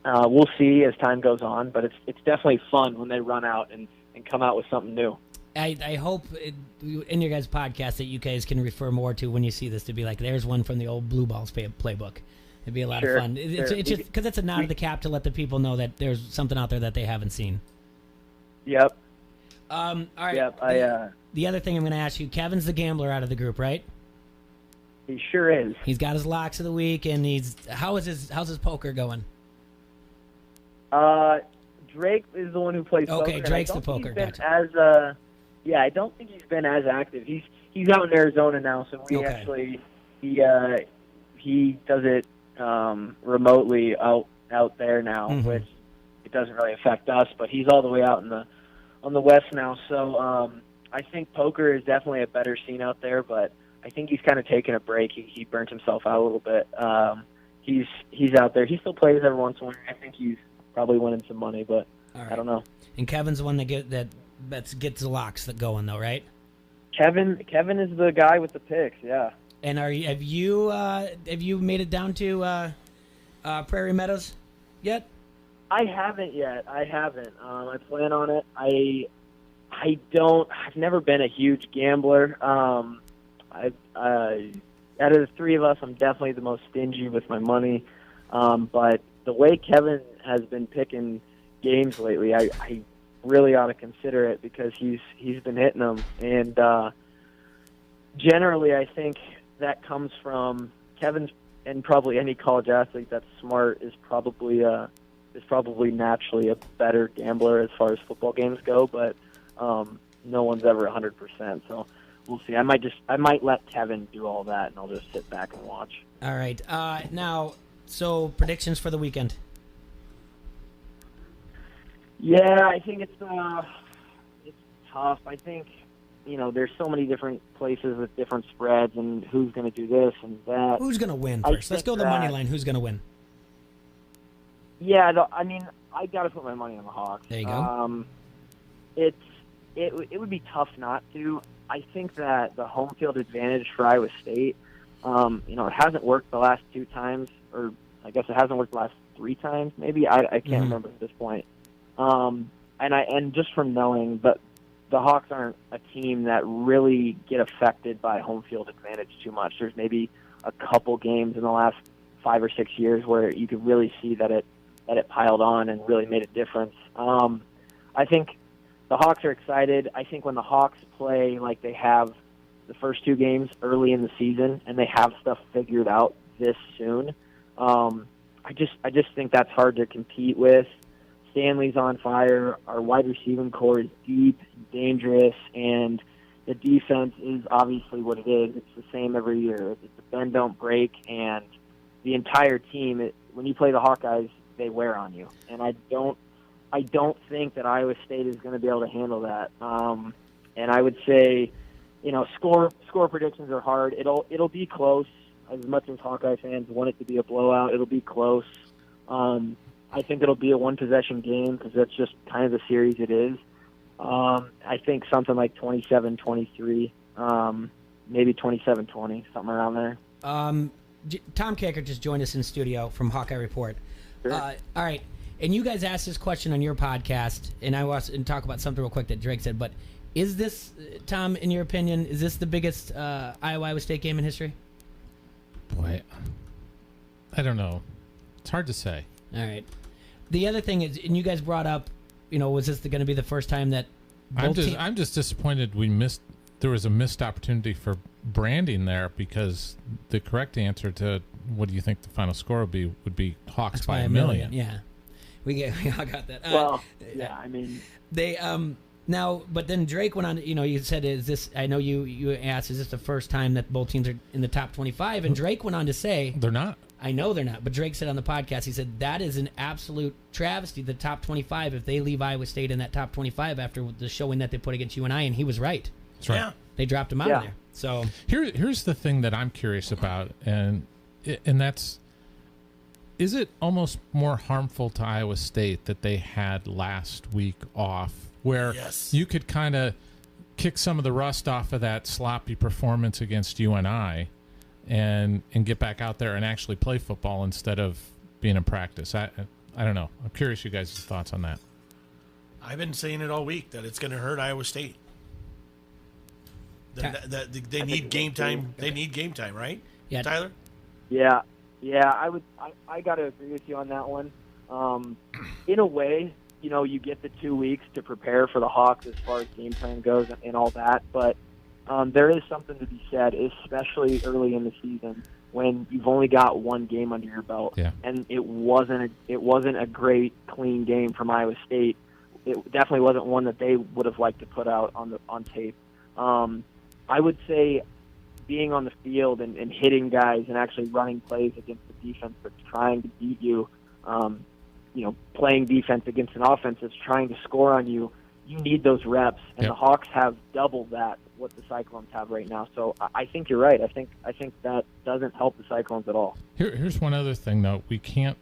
we'll see as time goes on, but it's definitely fun when they run out and come out with something new. I hope in your guys' podcast that you guys can refer more to when you see this, to be like, there's one from the old Blue Balls playbook. It'd be a lot of fun. It's just because it's a nod of the cap to let the people know that there's something out there that they haven't seen. Yep. All right. Yep. The other thing I'm going to ask you, Kevin's the gambler out of the group, right? He sure is. He's got his locks of the week, and how's his poker going? Drake is the one who plays poker. Okay, Drake's the poker. Gotcha. I don't think he's been as active. He's out in Arizona now, so we actually he does it remotely out there now, which it doesn't really affect us. But he's all the way out in the on the West now. So I think poker is definitely a better scene out there, but I think he's kind of taking a break. He burnt himself out a little bit. He's out there. He still plays every once in a while. I think he's probably winning some money, but I don't know. And Kevin's the one that gets the locks that going though, right? Kevin is the guy with the picks, yeah. And have you made it down to Prairie Meadows yet? I haven't yet. I plan on it. I've never been a huge gambler. Out of the three of us, I'm definitely the most stingy with my money. But the way Kevin has been picking games lately, I really ought to consider it because he's been hitting them. And generally, I think that comes from Kevin's, and probably any college athlete that's smart is probably naturally a better gambler as far as football games go. But no one's ever 100%. So we'll see. I might let Kevin do all that, and I'll just sit back and watch. All right. Now, so predictions for the weekend. Yeah, I think it's tough. I think, there's so many different places with different spreads and who's going to do this and that. Who's going to win first? Let's go to the money line. Who's going to win? Yeah, I got to put my money on the Hawks. There you go. It would be tough not to. I think that the home field advantage for Iowa State, it hasn't worked the last 2 times, or I guess it hasn't worked the last 3 times, maybe. I can't remember at this point. And just from knowing, but the Hawks aren't a team that really get affected by home field advantage too much. There's maybe a couple games in the last 5 or 6 years where you could really see that it piled on and really made a difference. I think the Hawks are excited. I think when the Hawks play like they have the first 2 games early in the season and they have stuff figured out this soon, I just think that's hard to compete with. Stanley's on fire. Our wide receiving core is deep, dangerous, and the defense is obviously what it is. It's the same every year. It's a bend, don't break, and the entire team, when you play the Hawkeyes, they wear on you. And I don't think that Iowa State is going to be able to handle that. And I would say, score predictions are hard. It'll be close. As much as Hawkeye fans want it to be a blowout, it'll be close. I think it'll be a one-possession game because that's just kind of the series it is. I think something like 27-23, maybe 27-20, something around there. Tom Kaker just joined us in studio from Hawkeye Report. Sure. All right, and you guys asked this question on your podcast, and I want to talk about something real quick that Drake said, but is this, Tom, in your opinion, is this the biggest Iowa State game in history? Boy, I don't know. It's hard to say. All right. The other thing is, and you guys brought up, was this going to be the first time that I'm just disappointed there was a missed opportunity for branding there because the correct answer to what do you think the final score would be Hawks by a million. Yeah. We all got that. Well, yeah, I mean. They, now, but then Drake went on, you said, is this, I know you asked, is this the first time that both teams are in the top 25? And Drake went on to say. They're not. I know they're not, but Drake said on the podcast, he said that is an absolute travesty, the top 25, if they leave Iowa State in that top 25 after the showing that they put against UNI, and he was right. That's right. Yeah. They dropped him out of there. So here's the thing that I'm curious about, and that's, is it almost more harmful to Iowa State that they had last week off, where you could kind of kick some of the rust off of that sloppy performance against UNI and get back out there and actually play football instead of being in practice? I don't know. I'm curious you guys' thoughts on that. I've been saying it all week that it's going to hurt Iowa State. They need game time. They need game time, right? Yeah, Tyler. Yeah. I got to agree with you on that one. In a way, you get the 2 weeks to prepare for the Hawks as far as game plan goes and all that, but there is something to be said, especially early in the season when you've only got one game under your belt, and it wasn't a great, clean game from Iowa State. It definitely wasn't one that they would have liked to put out on tape. I would say being on the field and hitting guys and actually running plays against the defense that's trying to beat you, playing defense against an offense that's trying to score on you, you need those reps, and Yep. the Hawks have double that what the Cyclones have right now. So I think you're right. I think that doesn't help the Cyclones at all. Here's one other thing, though. We can't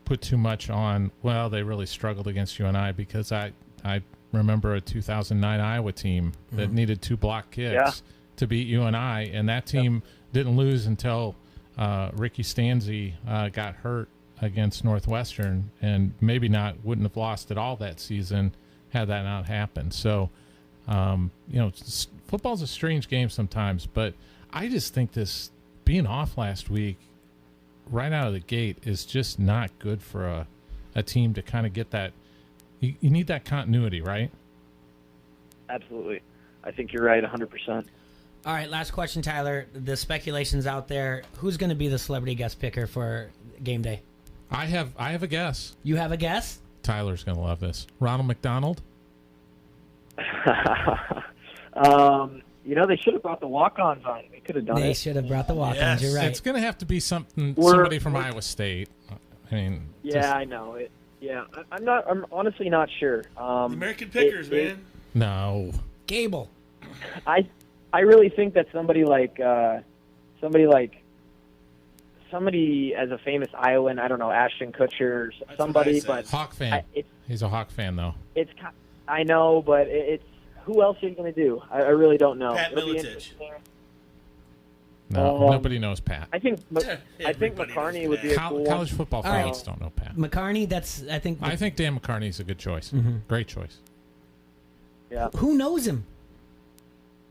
put too much on, well, they really struggled against UNI, because I remember a 2009 Iowa team that needed 2 block kicks to beat UNI, and that team didn't lose until Ricky Stanzi got hurt against Northwestern, and maybe wouldn't have lost at all that season had that not happened. So, football's a strange game sometimes, but I just think this being off last week right out of the gate is just not good for a team to kind of get that. You need that continuity, right? Absolutely. I think you're right 100%. All right, last question, Tyler. The speculation's out there. Who's going to be the celebrity guest picker for game day? I have a guess. You have a guess? Tyler's going to love this. Ronald McDonald? They should have brought the walk-ons on. They could have done it. They should have brought the walk-ons. Yes. You're right. It's going to have to be somebody from Iowa State. I mean, I know it. Yeah, I'm honestly not sure. American pickers, man. No. Gable. I really think that somebody as a famous Iowan, I don't know, Ashton Kutcher, somebody, but Hawk fan. He's a Hawk fan, though. I know, but it's who else are you going to do? I really don't know. Pat It'll be Miletich. interesting. No, nobody knows Pat. I think McCarney would be a cool college one. football fans don't know Pat. McCarney, I think Dan McCarney's a good choice. Great choice. Yeah. Who knows him?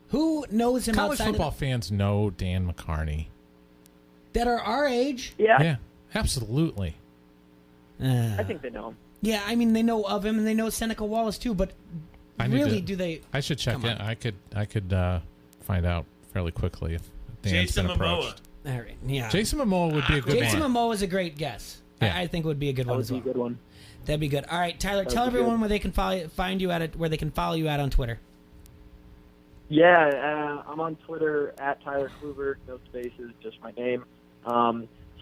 Who knows him College outside football fans know Dan McCarney. that are our age? Yeah, absolutely. I think they know him. Yeah, I mean, they know of him, and they know Seneca Wallace, too, but do they? I should check in. I could find out fairly quickly if Dan's Jason been approached. All right, yeah. Jason Momoa would be a good Jason one. Momoa is a great guess. Yeah. I think would be a good one as well. That would be a good one. That'd be good. All right, Tyler, That tell would be everyone good. where they can find you where they can follow you at on Twitter. Yeah, I'm on Twitter at Tyler Kluber, no spaces, just my name.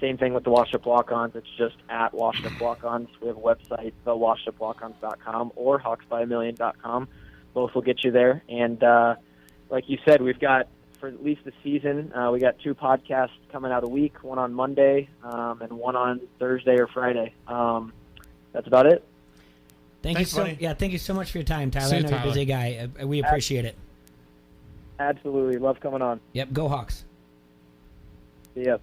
Same thing with the Washed Up Walk-Ons. It's just at Washed Up Walk-Ons. We have a website, thewashedupwalkons.com or hawksbymillion.com. Both will get you there. And like you said, we've got, for at least the season, we got 2 podcasts coming out a week, one on Monday and one on Thursday or Friday. That's about it. Thank you so much for your time, Tyler. See I you, know you're a Tyler. busy guy. We appreciate it. Absolutely. Love coming on. Yep, go Hawks. See ya.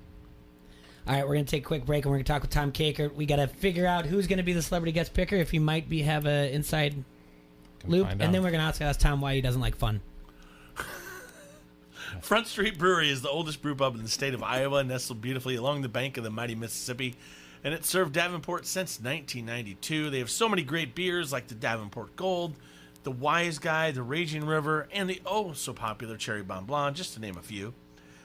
All right, we're going to take a quick break, and we're going to talk with Tom Caker. We got to figure out who's going to be the celebrity guest picker, if he might have an inside loop, find and out. then we're going to ask Tom why he doesn't like fun. Front Street Brewery is the oldest brew pub in the state of Iowa, nestled beautifully along the bank of the mighty Mississippi, and it's served Davenport since 1992. They have so many great beers like the Davenport Gold, the Wise Guy, the Raging River, and the oh-so-popular Cherry Bomb Blonde, just to name a few.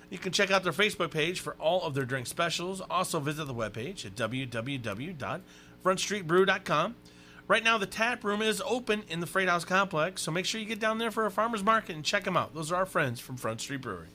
You can check out their Facebook page for all of their drink specials. Also visit the webpage at www.frontstreetbrew.com. Right now, the tap room is open in the Freight House Complex, so make sure you get down there for a farmer's market and check them out. Those are our friends from Front Street Brewery.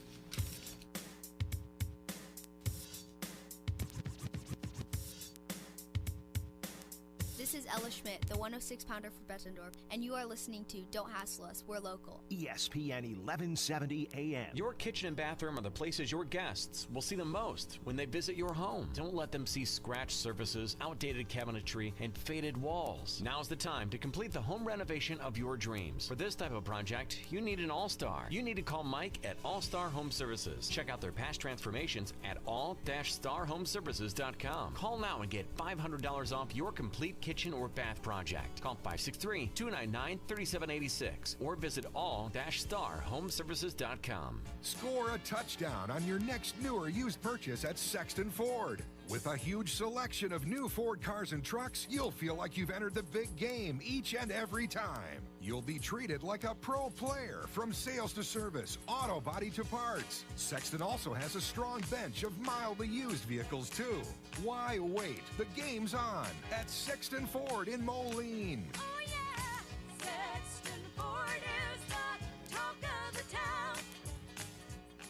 This is Ella Schmidt, the 106-pounder for Bettendorf, and you are listening to Don't Hassle Us, We're Local. ESPN 1170 AM. Your kitchen and bathroom are the places your guests will see the most when they visit your home. Don't let them see scratched surfaces, outdated cabinetry, and faded walls. Now's the time to complete the home renovation of your dreams. For this type of project, you need an all-star. You need to call Mike at All-Star Home Services. Check out their past transformations at all-starhomeservices.com. Call now and get $500 off your complete kitchen or bath project. Call 563-299-3786 or visit all-starhomeservices.com. Score a touchdown on your next new or used purchase at Sexton Ford. With a huge selection of new Ford cars and trucks, you'll feel like you've entered the big game each and every time. You'll be treated like a pro player from sales to service, auto body to parts. Sexton also has a strong bench of mildly used vehicles too. Why wait? The game's on at Sexton Ford in Moline. Oh yeah, Sexton Ford is the talk of the town.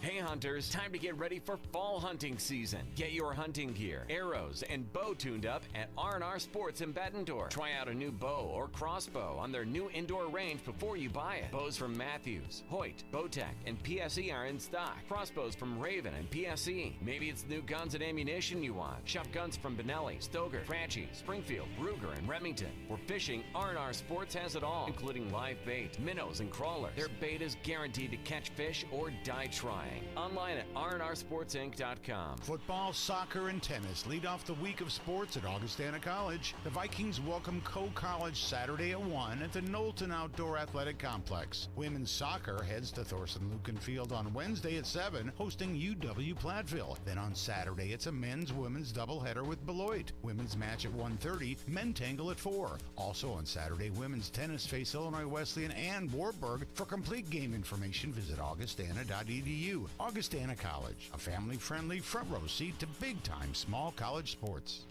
Hey, hunters, time to get ready for fall hunting season. Get your hunting gear, arrows, and bow tuned up at R&R Sports in Bettendorf. Try out a new bow or crossbow on their new indoor range before you buy it. Bows from Matthews, Hoyt, Bowtech, and PSE are in stock. Crossbows from Raven and PSE. Maybe it's new guns and ammunition you want. Shop guns from Benelli, Stoker, Franchi, Springfield, Ruger, and Remington. For fishing, R&R Sports has it all, including live bait, minnows, and crawlers. Their bait is guaranteed to catch fish or die trying. Online at rnrsportsinc.com. Football, soccer, and tennis lead off the week of sports at Augustana College. The Vikings welcome Co-College Saturday at 1 at the Knowlton Outdoor Athletic Complex. Women's soccer heads to Thorson Lucan Field on Wednesday at 7, hosting UW Platteville. Then on Saturday, it's a men's-women's doubleheader with Beloit. Women's match at 1:30, men tangle at 4. Also on Saturday, women's tennis face Illinois Wesleyan and Warburg. For complete game information, visit augustana.edu. Augustana College, a family-friendly front-row seat to big-time small college sports.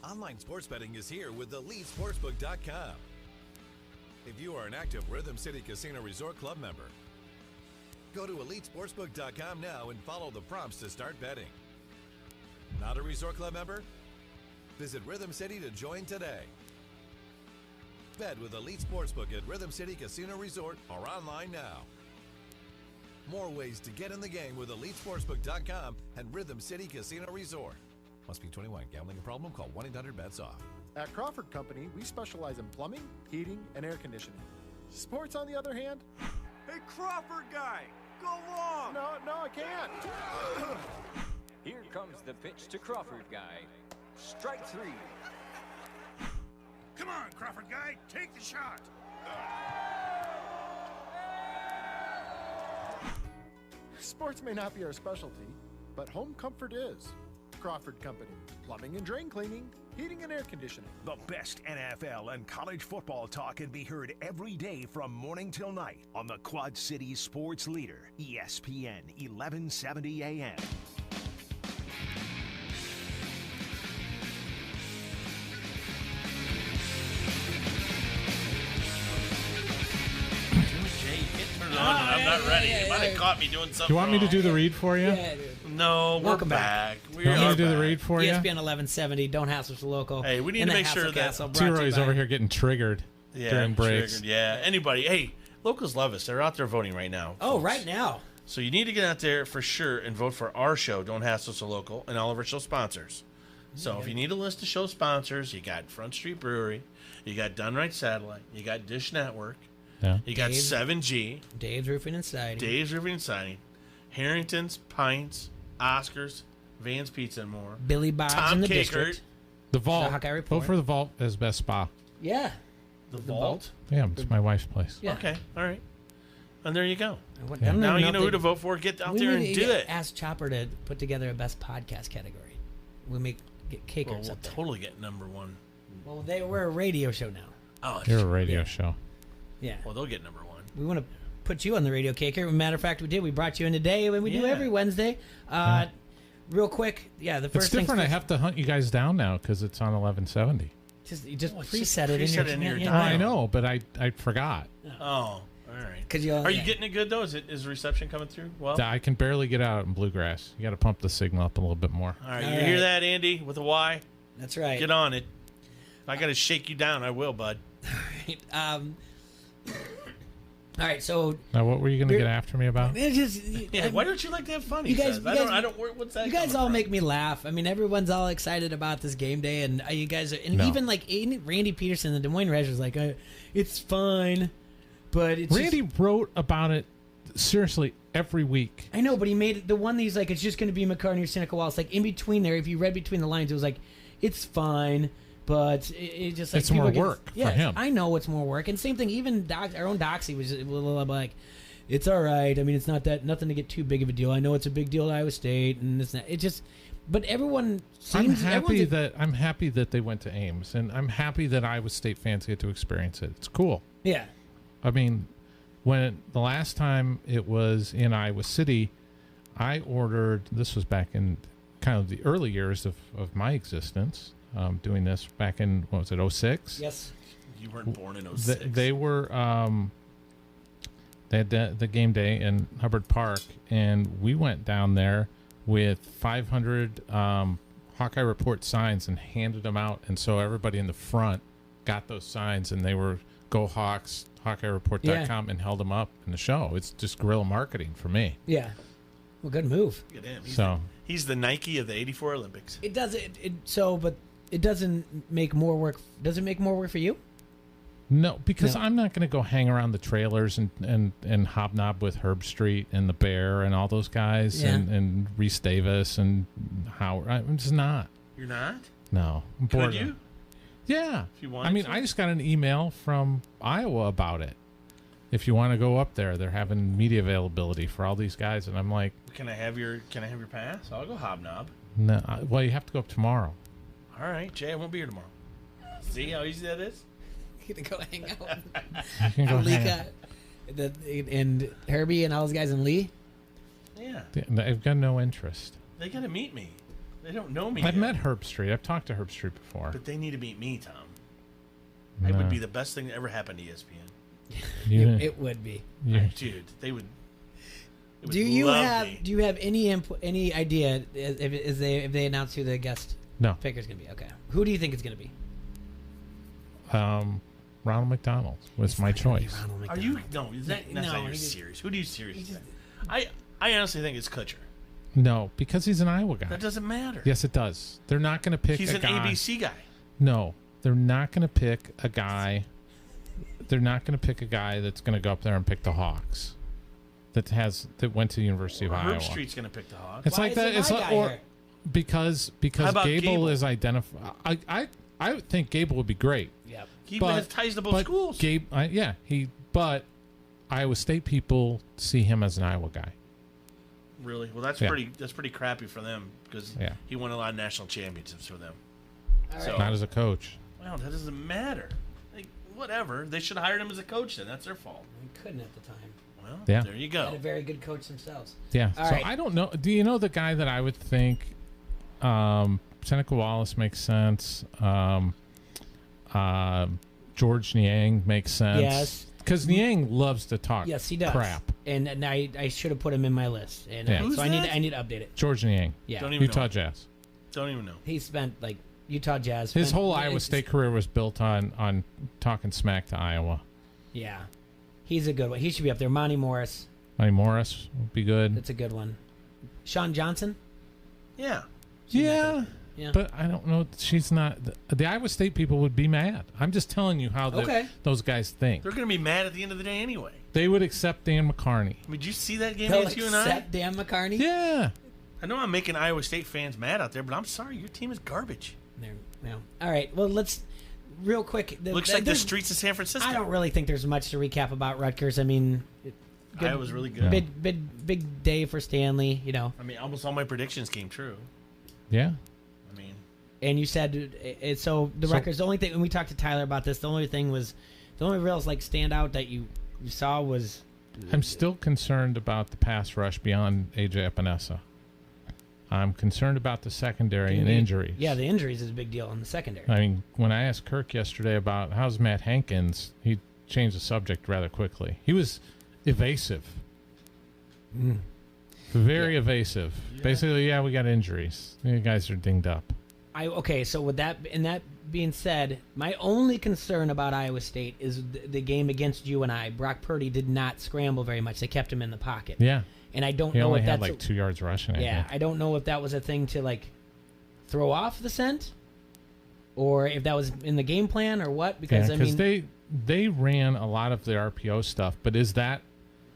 Online sports betting is here with EliteSportsbook.com. If you are an active Rhythm City Casino Resort Club member, go to EliteSportsbook.com now and follow the prompts to start betting. Not a Resort Club member? Visit Rhythm City to join today. Bet with Elite Sportsbook at Rhythm City Casino Resort or online now. More ways to get in the game with EliteSportsbook.com and Rhythm City Casino Resort. Must be 21. Gambling a problem? Call 1-800-BETS-OFF. At Crawford Company, we specialize in plumbing, heating, and air conditioning. Sports, on the other hand? Hey, Crawford guy, go long! No, I can't. Here comes the pitch to Crawford guy. Strike 3. Come on, Crawford guy, take the shot. Sports may not be our specialty, but home comfort is. Crawford Company, plumbing and drain cleaning, heating and air conditioning. The best NFL and college football talk can be heard every day from morning till night on the Quad Cities sports leader, ESPN 1170 AM. I'm not ready. You might have caught me doing something. Do you want me to do the read for you? Yeah, dude. No, we're Welcome back. We Want me are to do the back. read for you? ESPN 1170. Don't hassle the local. Hey, we need In to the make sure Hassle that Castle, brought to you T-Roy's by- over here getting triggered during I'm breaks. triggered. Yeah, anybody. Hey, locals love us. They're out there voting right now. Oh, folks. right now. So you need to get out there for sure and vote for our show, Don't Hassle So Local, and all of our show sponsors. So if you need a list of show sponsors, you got Front Street Brewery, you got Done Right Satellite, you got Dish Network, Yeah. you got Dave's- 7G, Dave's Roofing and Siding. Dave's Roofing and Siding, Harrington's, Pints, Oscars, Van's Pizza and more. Billy Bob's Tom in the Kakert, district. The Vault. Hawkeye Vote Report. for the Vault as best spa. Yeah. The Vault. Yeah, it's my wife's place. Yeah. Okay, all right. And there you go. I don't Now even you know if who they- to vote for. Get out we there need and to do it. Ask Chopper to put together a best podcast category. We'll get Cakers Well, we'll up there. totally get number one. Well, we're a radio show now. Oh, You're a radio show. Yeah. Well, they'll get number one. We want to put you on the radio, Caker. Matter of fact, we did. We brought you in today, and we do Yeah. every Wednesday. Real quick, the first It's different. I things have to hunt you guys down now because it's on 1170. you just it's preset just it preset in in your your dial. I know, but I forgot. Oh, all right. 'Cause Are you yeah. getting it good though? Is the reception coming through well? I can barely get out in bluegrass. You got to pump the signal up a little bit more. All right, All you right. hear that, Andy, with a Y? That's right. Get on it. If I got to shake you down, I will, bud. All right, so Now, what were you going to You're- get after me about? it's just Yeah, why don't you like to have fun? You he guys- says? you I don't. guys- I don't. What's that? you guys coming all from? make me laugh. I mean, everyone's all excited about this game day, and you guys are, and No. even like Randy Peterson, the Des Moines Register's like, it's fine, but it's Randy wrote about it seriously every week. I know, but he made it the one that he's like, it's just going to be McCartney or Seneca Wallace. Like in between there, if you read between the lines, it was like, it's fine, but it just like It's more people get- work for yeah, him. I know it's more work, and same thing. Even our own Doxy was a little like, it's all right. I mean, it's not that nothing to get too big of a deal. I know it's a big deal at Iowa State, and this and that. It just, but everyone seems I'm everyone's- happy that they went to Ames, and I'm happy that Iowa State fans get to experience it. It's cool. yeah. I mean, when the last time it was in Iowa City, I ordered. This was back in kind of the early years of my existence. Doing this back in what was it, 06? Yes. You weren't born in 06. They were. They had the game day in Hubbard Park, and we went down there with 500 Hawkeye Report signs and handed them out. And so everybody in the front got those signs, and they were Go Hawks, HawkeyeReport.com, and held them up in the show. It's just guerrilla marketing for me. Yeah. Well, good move. Look at him. He's the Nike of the '84 Olympics. It does but it doesn't make more work. Does it make more work for you? No, because No. I'm not going to go hang around the trailers and hobnob with Herb Street and the Bear and all those guys and Reese Davis and Howard. I'm just not. You're not? No. I'm bored Could of- you? Yeah. If you wanted I mean, to? I just got an email from Iowa about it. If you want to go up there, they're having media availability for all these guys, and I'm like, Can I have your pass? I'll go hobnob. no. Well, you have to go up tomorrow. All right, Jay, I won't be here tomorrow. See how easy that is? You're gonna go hang out. You can go And Lee hang out. and Herbie and all those guys and Lee. Yeah. They've got no interest. They got to meet me. They don't know me I've yet. met Herb Street. I've talked to Herb Street before. But they need to meet me, Tom. It No. would be the best thing that ever happened to ESPN. It would be. Yeah. Dude, they would. They would Do you love have me. Do you have any idea if they announce who the guest No. picker is going to be? Okay, who do you think it's going to be? Ronald McDonald was my choice. Are you? No, that's No, not your he- serious. Who do you seriously think? I honestly think it's Kutcher. No, because he's an Iowa guy. That doesn't matter. Yes, it does. They're not going to pick He's a an guy. ABC guy. No, they're not going to pick a guy. They're not going to pick a guy that's going to go up there and pick the Hawks. That went to the University of Iowa. Herb Street's going to pick the Hawks. It's like that. It's like, or because How about Gable is identified. I would think Gable would be great. Yep. He has ties to both schools. But Iowa State people see him as an Iowa guy. Really? Well, that's Yeah. pretty crappy for them because Yeah. he won a lot of national championships for them. Not as a coach. Well, that doesn't matter. Like, whatever. They should have hired him as a coach then. That's their fault. They couldn't at the time. Well, Yeah. there you go. Had a very good coach themselves. Yeah. All so right. I don't know. Do you know the guy that I would think? Seneca Wallace makes sense. George Niang makes sense. Yes. Because Niang loves to talk. Yes, he does. Crap. And I should have put him in my list. And Yeah. Who's so I that? need to update it. George Niang. Yeah. Don't even Utah know. Jazz. Don't even know. He spent like Utah Jazz. His spent- whole Iowa it's- State career was built on talking smack to Iowa. Yeah, he's a good one. He should be up there. Monty Morris. Monty Morris would be good. That's a good one. Sean Johnson. Yeah. Yeah. Yeah. But I don't know. She's not. The Iowa State people would be mad. I'm just telling you how Okay. those guys think. They're going to be mad at the end of the day anyway. They would accept Dan McCarney. I mean, did you see that game They'll against you and I? accept Dan McCarney. Yeah. I know I'm making Iowa State fans mad out there, but I'm sorry. Your team is garbage. There. No. All right. Well, let's real quick. Looks like the there's- streets of San Francisco. I don't really think there's much to recap about Rutgers. I mean, Iowa's really good. Big day for Stanley. You know. I mean, almost all my predictions came true. Yeah. I mean, And you said so. The Rutgers. The only thing when we talked to Tyler about this, the only thing was the only real like standout that you saw was. I'm still concerned about the pass rush beyond AJ Epinesa. I'm concerned about the secondary and injuries. Yeah, the injuries is a big deal in the secondary. I mean, when I asked Kirk yesterday about how's Matt Hankins, he changed the subject rather quickly. He was evasive. Very evasive. Yeah. Basically, yeah, we got injuries. You guys are dinged up. Okay, so with that being said, my only concern about Iowa State is the game against you and I. Brock Purdy did not scramble very much. They kept him in the pocket. Yeah. And I don't he know only if had that's like 2 yards rushing. Yeah, I don't know if that was a thing to like throw off the scent, or if that was in the game plan or what. Because I mean, they ran a lot of the RPO stuff, but is that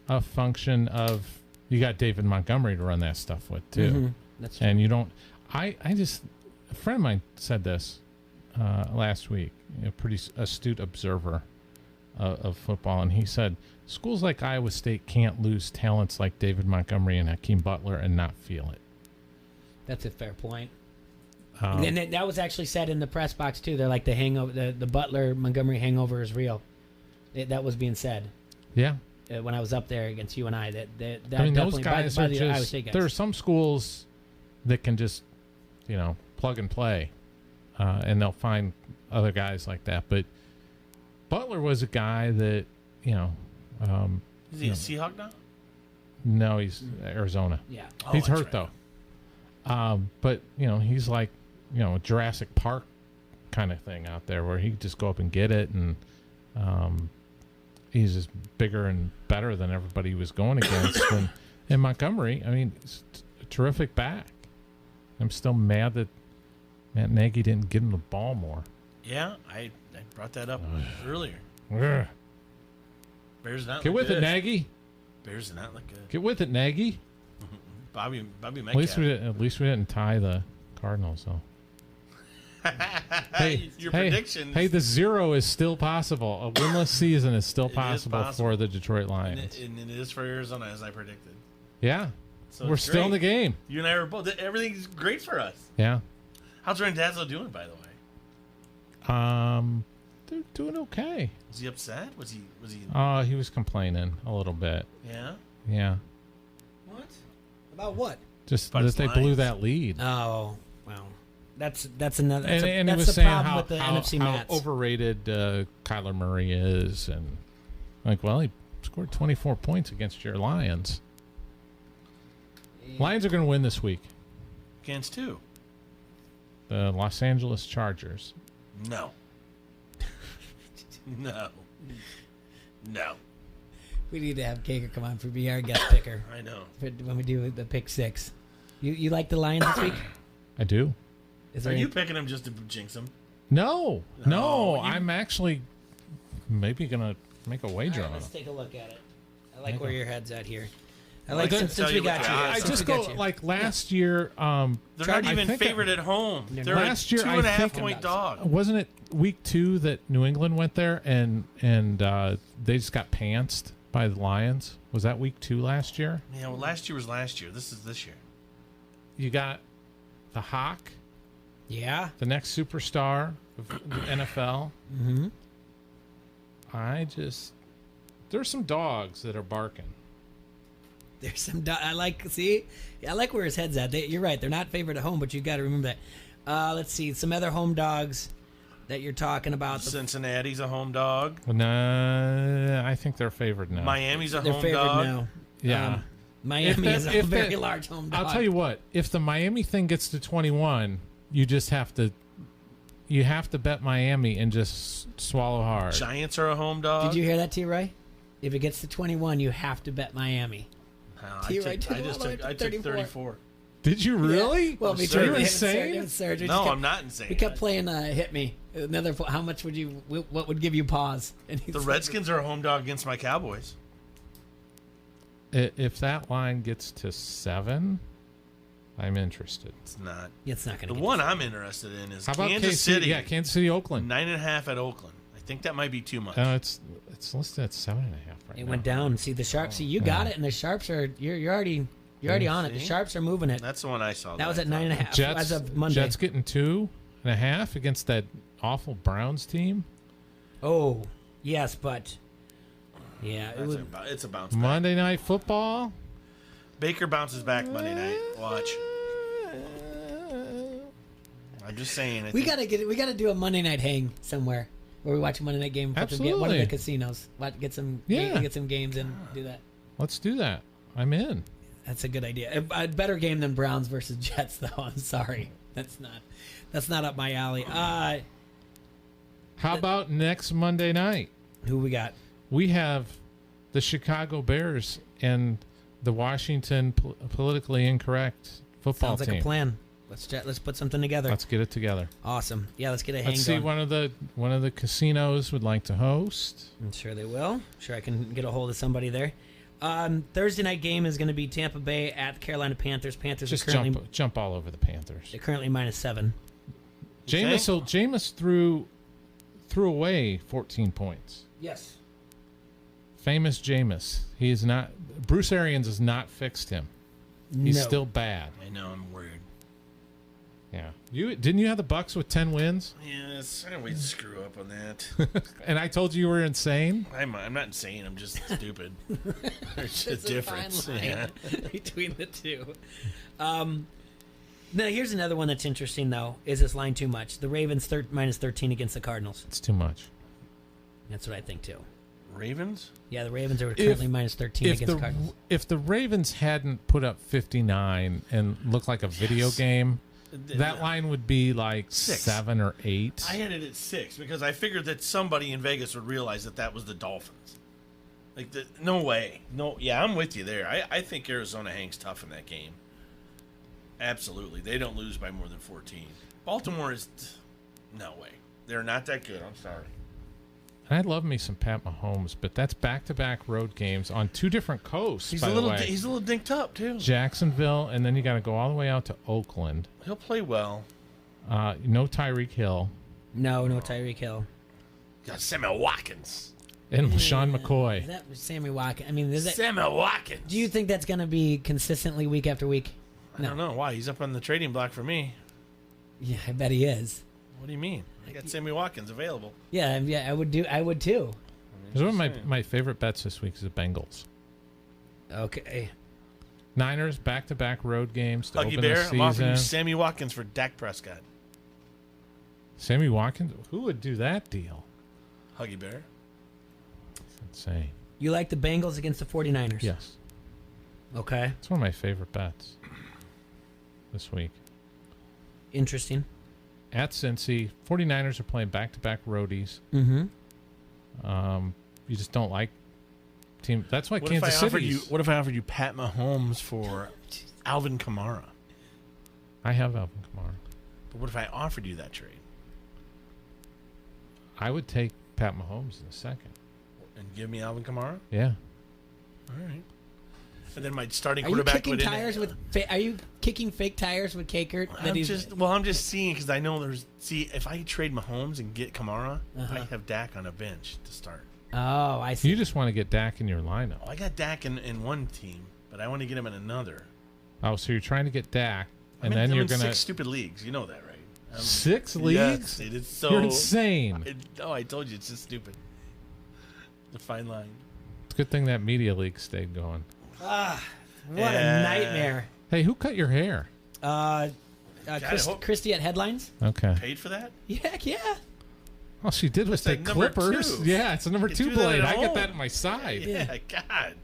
a function of you got David Montgomery to run that stuff with too? Mm-hmm. That's true. And you don't. I just a friend of mine said this last week. A pretty astute observer of football, and he said schools like Iowa State can't lose talents like David Montgomery and Hakeem Butler and not feel it. That's a fair point. And that was actually said in the press box too. They're like the hangover, the Butler Montgomery hangover is real. That was being said. Yeah. When I was up there against you and I, that I mean, those definitely guys by are the Iowa just. State guys. There are some schools that can just, plug and play, and they'll find other guys like that. But Butler was a guy that, Is he a Seahawk now? No, he's Arizona. Yeah. He's that's hurt right. though. But he's like a Jurassic Park kind of thing out there where he could just go up and get it, and he's just bigger and better than everybody he was going against. And in Montgomery, I mean, it's a terrific back. I'm still mad that Matt Nagy didn't give him the ball more. Yeah, I brought that up earlier. Ugh. Bears not Get look with good. it, Nagy. Bears not look good. Get with it, Nagy. Bobby Metcalf. At least we didn't tie the Cardinals, though. Your predictions. Hey, the 0 is still possible. A winless season is still possible for the Detroit Lions. And it is for Arizona, as I predicted. Yeah. So We're it's still in the great. game. You and I were both. Everything's great for us. Yeah. How's Randazzo doing, by the way? They're doing okay. Was he upset? Was he? He was complaining a little bit. Yeah. Yeah. What? About what? Just Bucks that they blew Lions. that lead. Oh, well. That's another. That's And he that's was the saying problem how, with the how, NFC how Mats. overrated Kyler Murray is, and he scored 24 points against your Lions. Lions are going to win this week. Against who? The Los Angeles Chargers. No. No. We need to have Kaker come on for be our guest picker. I know. When we do the pick 6. You like the Lions this week? I do. Are you picking him just to jinx him? No. I'm actually maybe going to make a wager on Let's it. take a look at it. I like where Okay. your head's at here. I like since we got you. I just go like last year. They're not even favored at home. They're last a year, 2.5 point dog. Wasn't it week 2 that New England went there and they just got pantsed by the Lions? Was that week 2 last year? Yeah, well, last year was last year. This is this year. You got the Hawk. Yeah. The next superstar of the NFL. Mm-hmm. There's some dogs that are barking. There's some. I like where his head's at. You're right. They're not favored at home, but you got to remember that. Let's see some other home dogs that you're talking about. Cincinnati's a home dog. Nah, I think they're favored now. Miami's a They're home favored dog. now. Yeah. Miami is a very large home dog. I'll tell you what. If the Miami thing gets to 21, you just have to. You have to bet Miami and just swallow hard. Giants are a home dog. Did you hear that, T-Ray? If it gets to 21, you have to bet Miami. I took 34. Did you really? Yeah. Well, me Are too. you insane? No, I'm not insane. We kept playing Hit Me. How much would you? What would give you pause? And The Redskins are a home dog against my Cowboys. If that line gets to 7, I'm interested. It's not. It's not going to. The one I'm interested in is How about Kansas City. Yeah, Kansas City, Oakland. 9.5 at Oakland. I think that might be too much. It's listed at 7.5 right now. It went down. See the Sharps. See you got it, and the Sharps are you're already on it. The Sharps are moving it. That's the one I saw. That was at 9.5 Jets, as of Monday. Jets getting 2.5 against that awful Browns team. Oh yes, but yeah, it's a bounce back. Monday Night Football. Baker bounces back Monday night. Watch. I'm just saying. We gotta do a Monday night hang somewhere where we watch a Monday night game. Get one of Absolutely. the casinos. Get some games and do that. Let's do that. I'm in. That's a good idea. A better game than Browns versus Jets, though. I'm sorry, that's not up my alley. How about next Monday night? Who we got? We have the Chicago Bears and the Washington politically incorrect football Sounds team. like a plan. Let's put something together. Let's get it together. Awesome. Yeah, let's get a hang. Let's see going. one of the casinos would like to host. I'm sure they will. I'm sure I can get a hold of somebody there. Thursday night game is going to be Tampa Bay at the Carolina Panthers. Panthers Just are currently jump all over the Panthers. They're currently -7. Jameis threw away 14 points. Yes. Famous Jameis. He is not. Bruce Arians has not fixed him. He's No. still bad. I know. I'm worried. Yeah. Didn't you have the Bucks with 10 wins? Yes. I always screw up on that. And I told you were insane. I'm not insane. I'm just stupid. There's a There's difference. fine line Yeah. between the two. Now here's another one that's interesting though. Is this line too much? The Ravens -13 against the Cardinals. It's too much. That's what I think too. Ravens? Yeah, the Ravens are currently minus 13 against the Cardinals. If the Ravens hadn't put up 59 and looked like a video game, that line would be like 6. 7 or 8. I had it at 6 because I figured that somebody in Vegas would realize that was the Dolphins. Like, no way. No, yeah, I'm with you there. I think Arizona hangs tough in that game. Absolutely. They don't lose by more than 14. Baltimore is... No way. They're not that good. I'm sorry. And I love me some Pat Mahomes, but that's back-to-back road games on 2 different coasts, He's by a the little way. he's a little dinked up, too. Jacksonville, and then you got to go all the way out to Oakland. He'll play well. No Tyreek Hill. No Tyreek Hill. Got Samuel Watkins. And LaShawn McCoy. Is that Sammy Watkins? I mean, is that Samuel Watkins. Do you think that's going to be consistently week after week? I don't know. Why? He's up on the trading block for me. Yeah, I bet he is. What do you mean? I got Sammy Watkins available. Yeah, I would too. One of my favorite bets this week is the Bengals. Okay. Niners, back-to-back road games to Huggy open Bear, the I'm season. offering you Sammy Watkins for Dak Prescott. Sammy Watkins? Who would do that deal? Huggy Bear. That's insane. You like the Bengals against the 49ers? Yes. Okay. It's one of my favorite bets this week. Interesting. At Cincy, 49ers are playing back-to-back roadies. Mm-hmm. You just don't like team. That's why What Kansas if I offered City. what if I offered you Pat Mahomes for Alvin Kamara? I have Alvin Kamara. But what if I offered you that trade? I would take Pat Mahomes in a second. And give me Alvin Kamara? Yeah. All right. And then my starting Are you quarterback kicking would tires with? Are you kicking fake tires with Kakert? I'm just seeing because I know if I trade Mahomes and get Kamara, I have Dak on a bench to start. Oh, I see. You just want to get Dak in your lineup. Oh, I got Dak in one team, but I want to get him in another. Oh, so you're trying to get Dak, and I'm then you're in going to 6 stupid leagues. You know that, right? 6 leagues? Yes, it is so. You're insane. I told you it's just stupid. The fine line. It's a good thing that media league stayed going. What a nightmare. Hey, who cut your hair? Christy at Headlines. Okay. Paid for that? Yeah. All she did was It's take like number Clippers. 2. Yeah, it's a number You 2 do that blade. at I get home. that in my side. Yeah, God.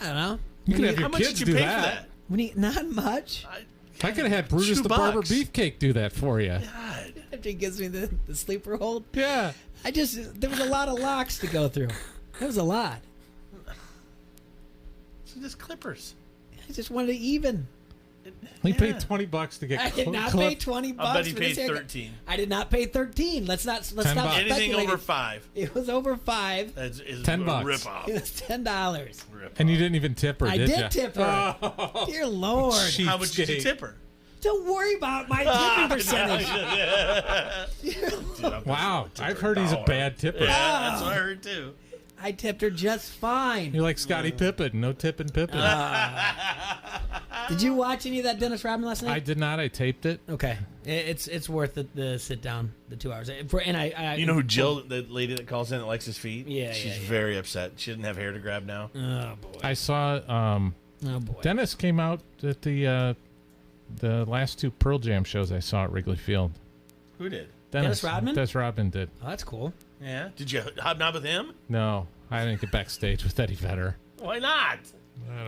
I don't know. You could have your How much kids did you do pay that. for that? Not much. I could have had Brutus the Barber $2. Beefcake do that for you. After he gives me the sleeper hold. Yeah. There was a lot of locks to go through. That was a lot. So just Clippers. I just wanted to even. He paid $20 to get. I did not pay $20. I bet he for paid this haircut. 13. I did not pay 13. Let's stop Anything speculating. over 5. It was over 5. That's $10. a rip-off. It was $10. And you didn't even tip her, I did you? did tip her. Oh. Dear Lord. How much did you tip her? Don't worry about my tipping percentage. Wow, I've heard he's a bad tipper. Yeah, that's what I heard too. I tipped her just fine. You're like Scottie Pippen, no tipping Pippen. Did you watch any of that Dennis Rodman last night? I did not. I taped it. Okay, it's worth the sit down, the 2 hours. I You know who Jill, the lady that calls in that likes his feet? Yeah, she's yeah. very upset. She doesn't have hair to grab now. Oh boy. I saw. Oh boy. Dennis came out at the last 2 Pearl Jam shows I saw at Wrigley Field. Who did? Dennis Rodman? Dennis Rodman did. Oh, that's cool. Yeah. Did you hobnob with him? No, I didn't get backstage with Eddie Vedder. Why not?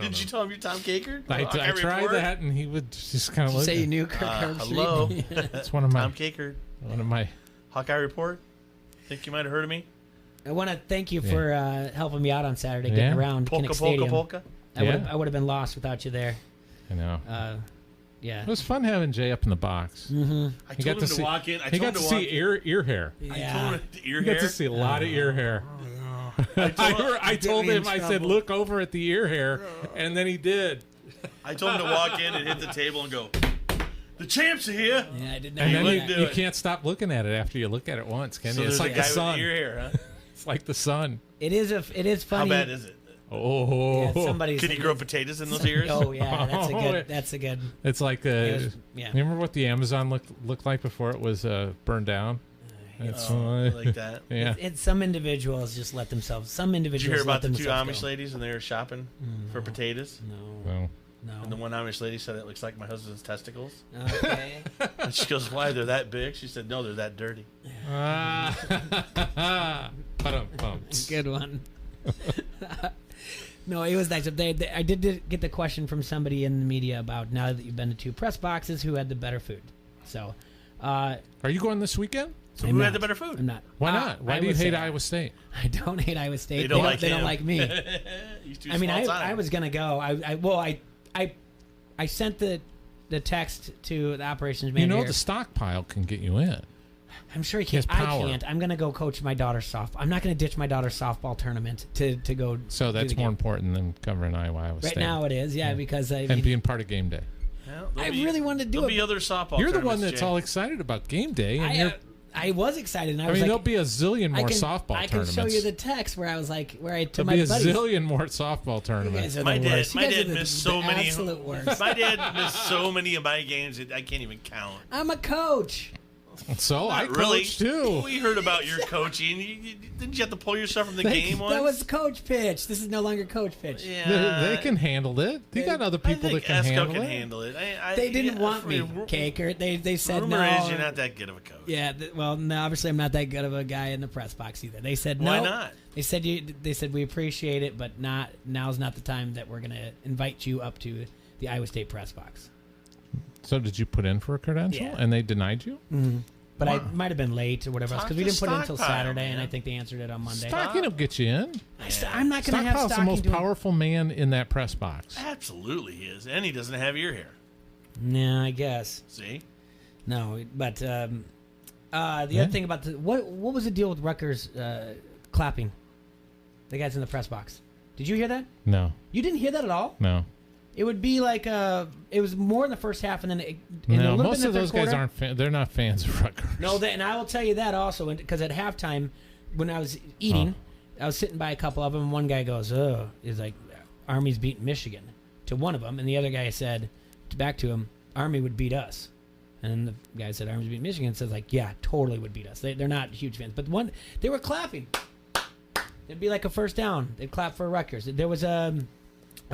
Did you tell him you're Tom Caker? I tried that, and he would just kind of Did you look. say you knew Kirk Herbstreit? Hello. It's one of my Tom Caker. One of my Hawkeye Report. Think you might have heard of me? I want to thank you for helping me out on Saturday, getting around Polka, Kinnick Stadium. polka. I would have been lost without you there. I know. Yeah. It was fun having Jay up in the box. Mm-hmm. I told him to walk in. He got to see ear hair. Yeah. I told him ear You hair. got to see a lot of ear hair. I told him, I said, look over at the ear hair, and then he did. I told him to walk in and hit the table and go, the champs are here. Yeah, I did not. And then wouldn't do you it. can't stop looking at it after you look at it once, can So you? It's there's like a the guy with sun. ear hair, huh? It's like the sun. It is funny. How bad is it? Oh, Yeah, somebody's. Can you grow potatoes in those ears? Oh yeah, that's a Oh, good. That's a good. It's like yeah. Remember what the Amazon looked like before it was burned down? It's like that. Yeah. It's some individuals just let themselves. Some Did individuals you hear about let the 2 themselves Amish go. ladies when they were shopping for potatoes? No. And the one Amish lady said it looks like my husband's testicles. Okay. And she goes, why? They're that big? She said, no, they're that dirty. Ba-dum-bum. Good one. No, it was nice. I did get the question from somebody in the media about, now that you've been to 2 press boxes, who had the better food. So, are you going this weekend? So who had the better food? I'm not. Why not? Why do you hate Iowa State? I don't hate Iowa State. They don't like me. He's too I mean, small time. I was gonna go. I sent the text to the operations manager. You know the stockpile can get you in. I'm sure he He has can't. I power. can't. I'm gonna go coach my daughter's softball. I'm not gonna ditch my daughter's softball tournament to go. So that's do the more game. important than covering Iowa Right State. now it is, yeah, because and being part of game day. Well, I really wanted to do there'll it. be other softball You're the one tournaments, that's Jay. all excited about game day. And I was excited. And I I was mean, like, there'll be a zillion more softball I can tournaments. show you the text where I was like, to There'll my be a buddies. zillion more softball tournaments. guys are My the dad, worst. You my guys are dad the- missed the so many. absolute worst. My dad missed so many of my games that I can't even count. I'm a coach. So I Not really. coach too. We heard about your coaching. Didn't you have to pull yourself from the game once? That was coach pitch. This is no longer coach pitch. Yeah. They can handle it. You got other people that can Esco handle can it. handle it. They didn't want me, Caker. They said rumor no. is you're not that good of a coach. Yeah, well, no, obviously I'm not that good of a guy in the press box either. They said no. Why not? They said we appreciate it, but now's not the time that we're going to invite you up to the Iowa State press box. So did you put in for a credential Yeah. and they denied you? Mm-hmm. But I Wow. might have been late or whatever else Talk because we to didn't put it in until Stockpile, Saturday, and man. I think they answered it on Monday. Stocking will get you in. I'm not going to have Stockpile's the Stocking most doing- powerful man in that press box. Absolutely he is. And he doesn't have ear hair. Yeah, I guess. See? No, but the other thing about what was the deal with Rutgers clapping? The guys in the press box. Did you hear that? No. You didn't hear that at all? No. It would be like it was more in the first half, and then a No, little most bit in of the those third guys quarter. aren't. They're not fans of Rutgers. No, and I will tell you that also, because at halftime, when I was eating, I was sitting by a couple of them, and one guy goes, "Oh," is like, "Army's beating Michigan," to one of them, and the other guy said, back to him, "Army would beat us," and then the guy said, "Army's beating Michigan," says like, "Yeah, totally would beat us." They're not huge fans, but they were clapping. It'd be like a first down. They'd clap for Rutgers. There was a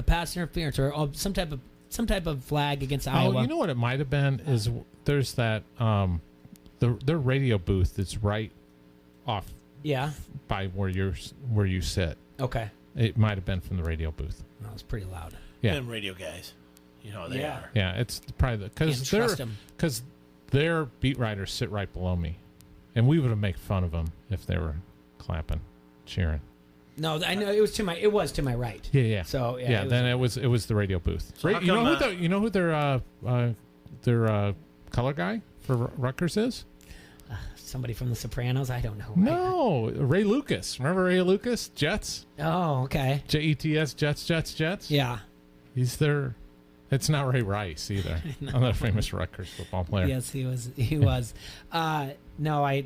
pass interference or some type of flag against Iowa. Oh, you know what it might have been is there's that their radio booth that's right off. Yeah. By where you sit. Okay. It might have been from the radio booth. That was pretty loud. Yeah. Them radio guys. You know how they are. Yeah, it's probably Can't trust 'em. because their beat writers sit right below me, and we would have made fun of them if they were clapping, cheering. No, I know it was to my right. Yeah. So then it was the radio booth. So how you know come, who their color guy for Rutgers is? Somebody from The Sopranos. I don't know. No, Ray Lucas. Remember Ray Lucas? Jets. Oh, okay. Jets. Jets. Yeah. He's their. It's not Ray Rice either. Another famous Rutgers football player. Yes, he was. He was. No,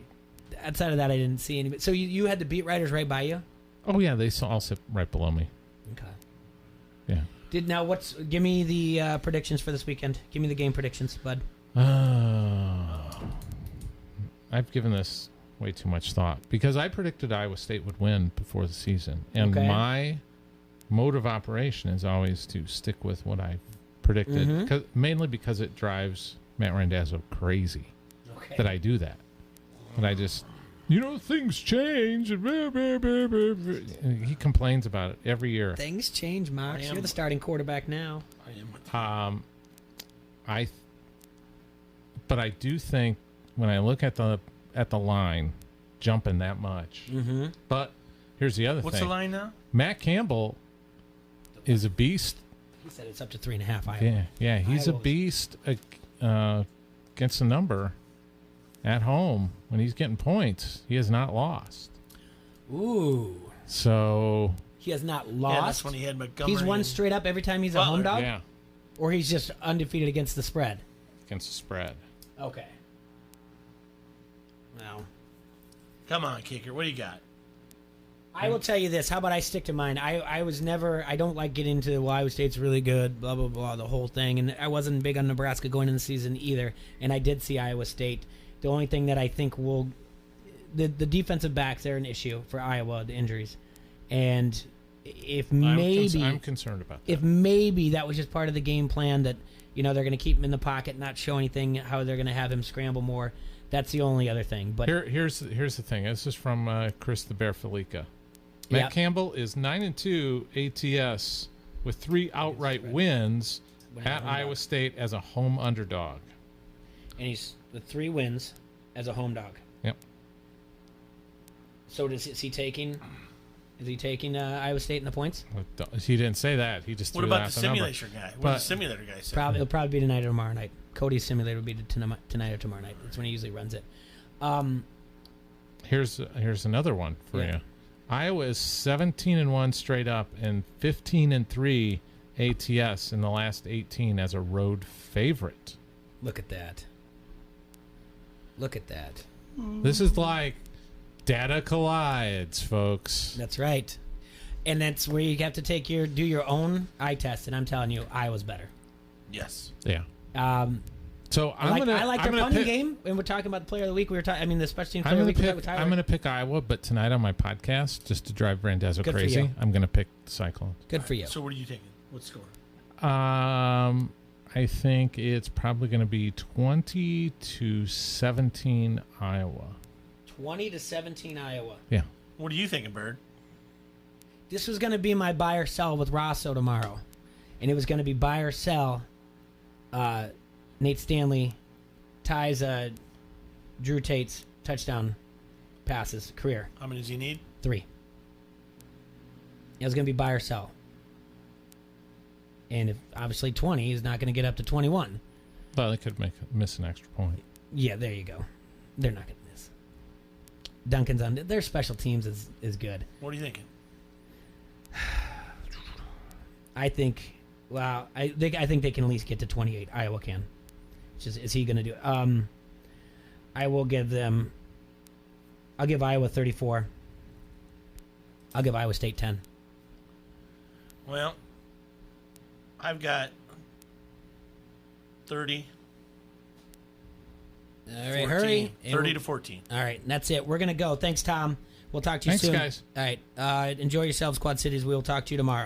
outside of that, I didn't see anybody. So you had the beat writers right by you? Oh yeah, they all sit right below me. Okay. Yeah. Give me the predictions for this weekend. Give me the game predictions, bud. I've given this way too much thought because I predicted Iowa State would win before the season, and Okay. my mode of operation is always to stick with what I predicted, Mhm. mainly because it drives Matt Randazzo crazy Okay. that I do that. And I just, things change. And he complains about it every year. Things change, Max. You're the starting quarterback now. But I do think when I look at the line jumping that much. Mm-hmm. But here's the other thing. What's the line now? Matt Campbell is a beast. He said it's up to 3.5. Iowa. Yeah, he's a Iowa's- beast against the number at home. When he's getting points, he has not lost. Ooh. So He has not Yeah, lost. that's when he had Montgomery. He's won and straight up every time he's a Butler. home dog? yeah, Or he's just undefeated against the spread? against the spread. Okay. Well, Come on, kicker. What do you got? I will tell you this. How about I stick to mine? I don't like getting into Iowa State's really good, blah, blah, blah, the whole thing. And I wasn't big on Nebraska going into the season either. And I did see Iowa State. The only thing that I think the defensive backs are an issue for Iowa, the injuries. And if maybe I'm concerned about that. if maybe that was just part of the game plan that, they're going to keep him in the pocket, not show anything, how they're going to have him scramble more. That's the only other thing. But here's the thing. This is from Chris the Bear Felica. Matt Campbell is 9-2 ATS with 3 outright wins at Iowa State as a home underdog. And he's the 3 wins as a home dog. Yep. So is he taking? Is he taking Iowa State in the points? He didn't say that. He just. What threw about out the simulation guy? What does the simulator guy say? It'll probably be tonight or tomorrow night. Cody's simulator will be tonight or tomorrow night. That's when he usually runs it. Here's another one for you. Iowa is 17-1 straight up and 15-3 ATS in the last 18 as a road favorite. Look at that. Look at that. This is like data collides, folks. That's right. And that's where you have to do your own eye test. And I'm telling you, Iowa's better. Yes. Yeah. So I like their punting game. And we're talking about the player of the week. The special team player of the week. I'm going to pick Iowa, but tonight on my podcast, just to drive Randazzo crazy, I'm going to pick the Cyclones. Good for you. So what are you taking? What score? I think it's probably going to be 20-17 Iowa. 20-17 Iowa. Yeah. What are you thinking, Bird? This was going to be my buy or sell with Rosso tomorrow. And it was going to be buy or sell. Nate Stanley ties Drew Tate's touchdown passes career. How many does he need? 3. It was going to be buy or sell. And if obviously 20 is not going to get up to 21. Well, they could miss an extra point. Yeah, there you go. They're not going to miss. Duncan's on their special teams is good. What are you thinking? I think they can at least get to 28. Iowa can. Is he going to do it? I'll give Iowa 34. I'll give Iowa State 10. Well, I've got 30. All right, 14, hurry. 30 to 14. All right, and that's it. We're going to go. Thanks, Tom. We'll talk to you soon. Thanks, guys. All right. Enjoy yourselves, Quad Cities. We will talk to you tomorrow.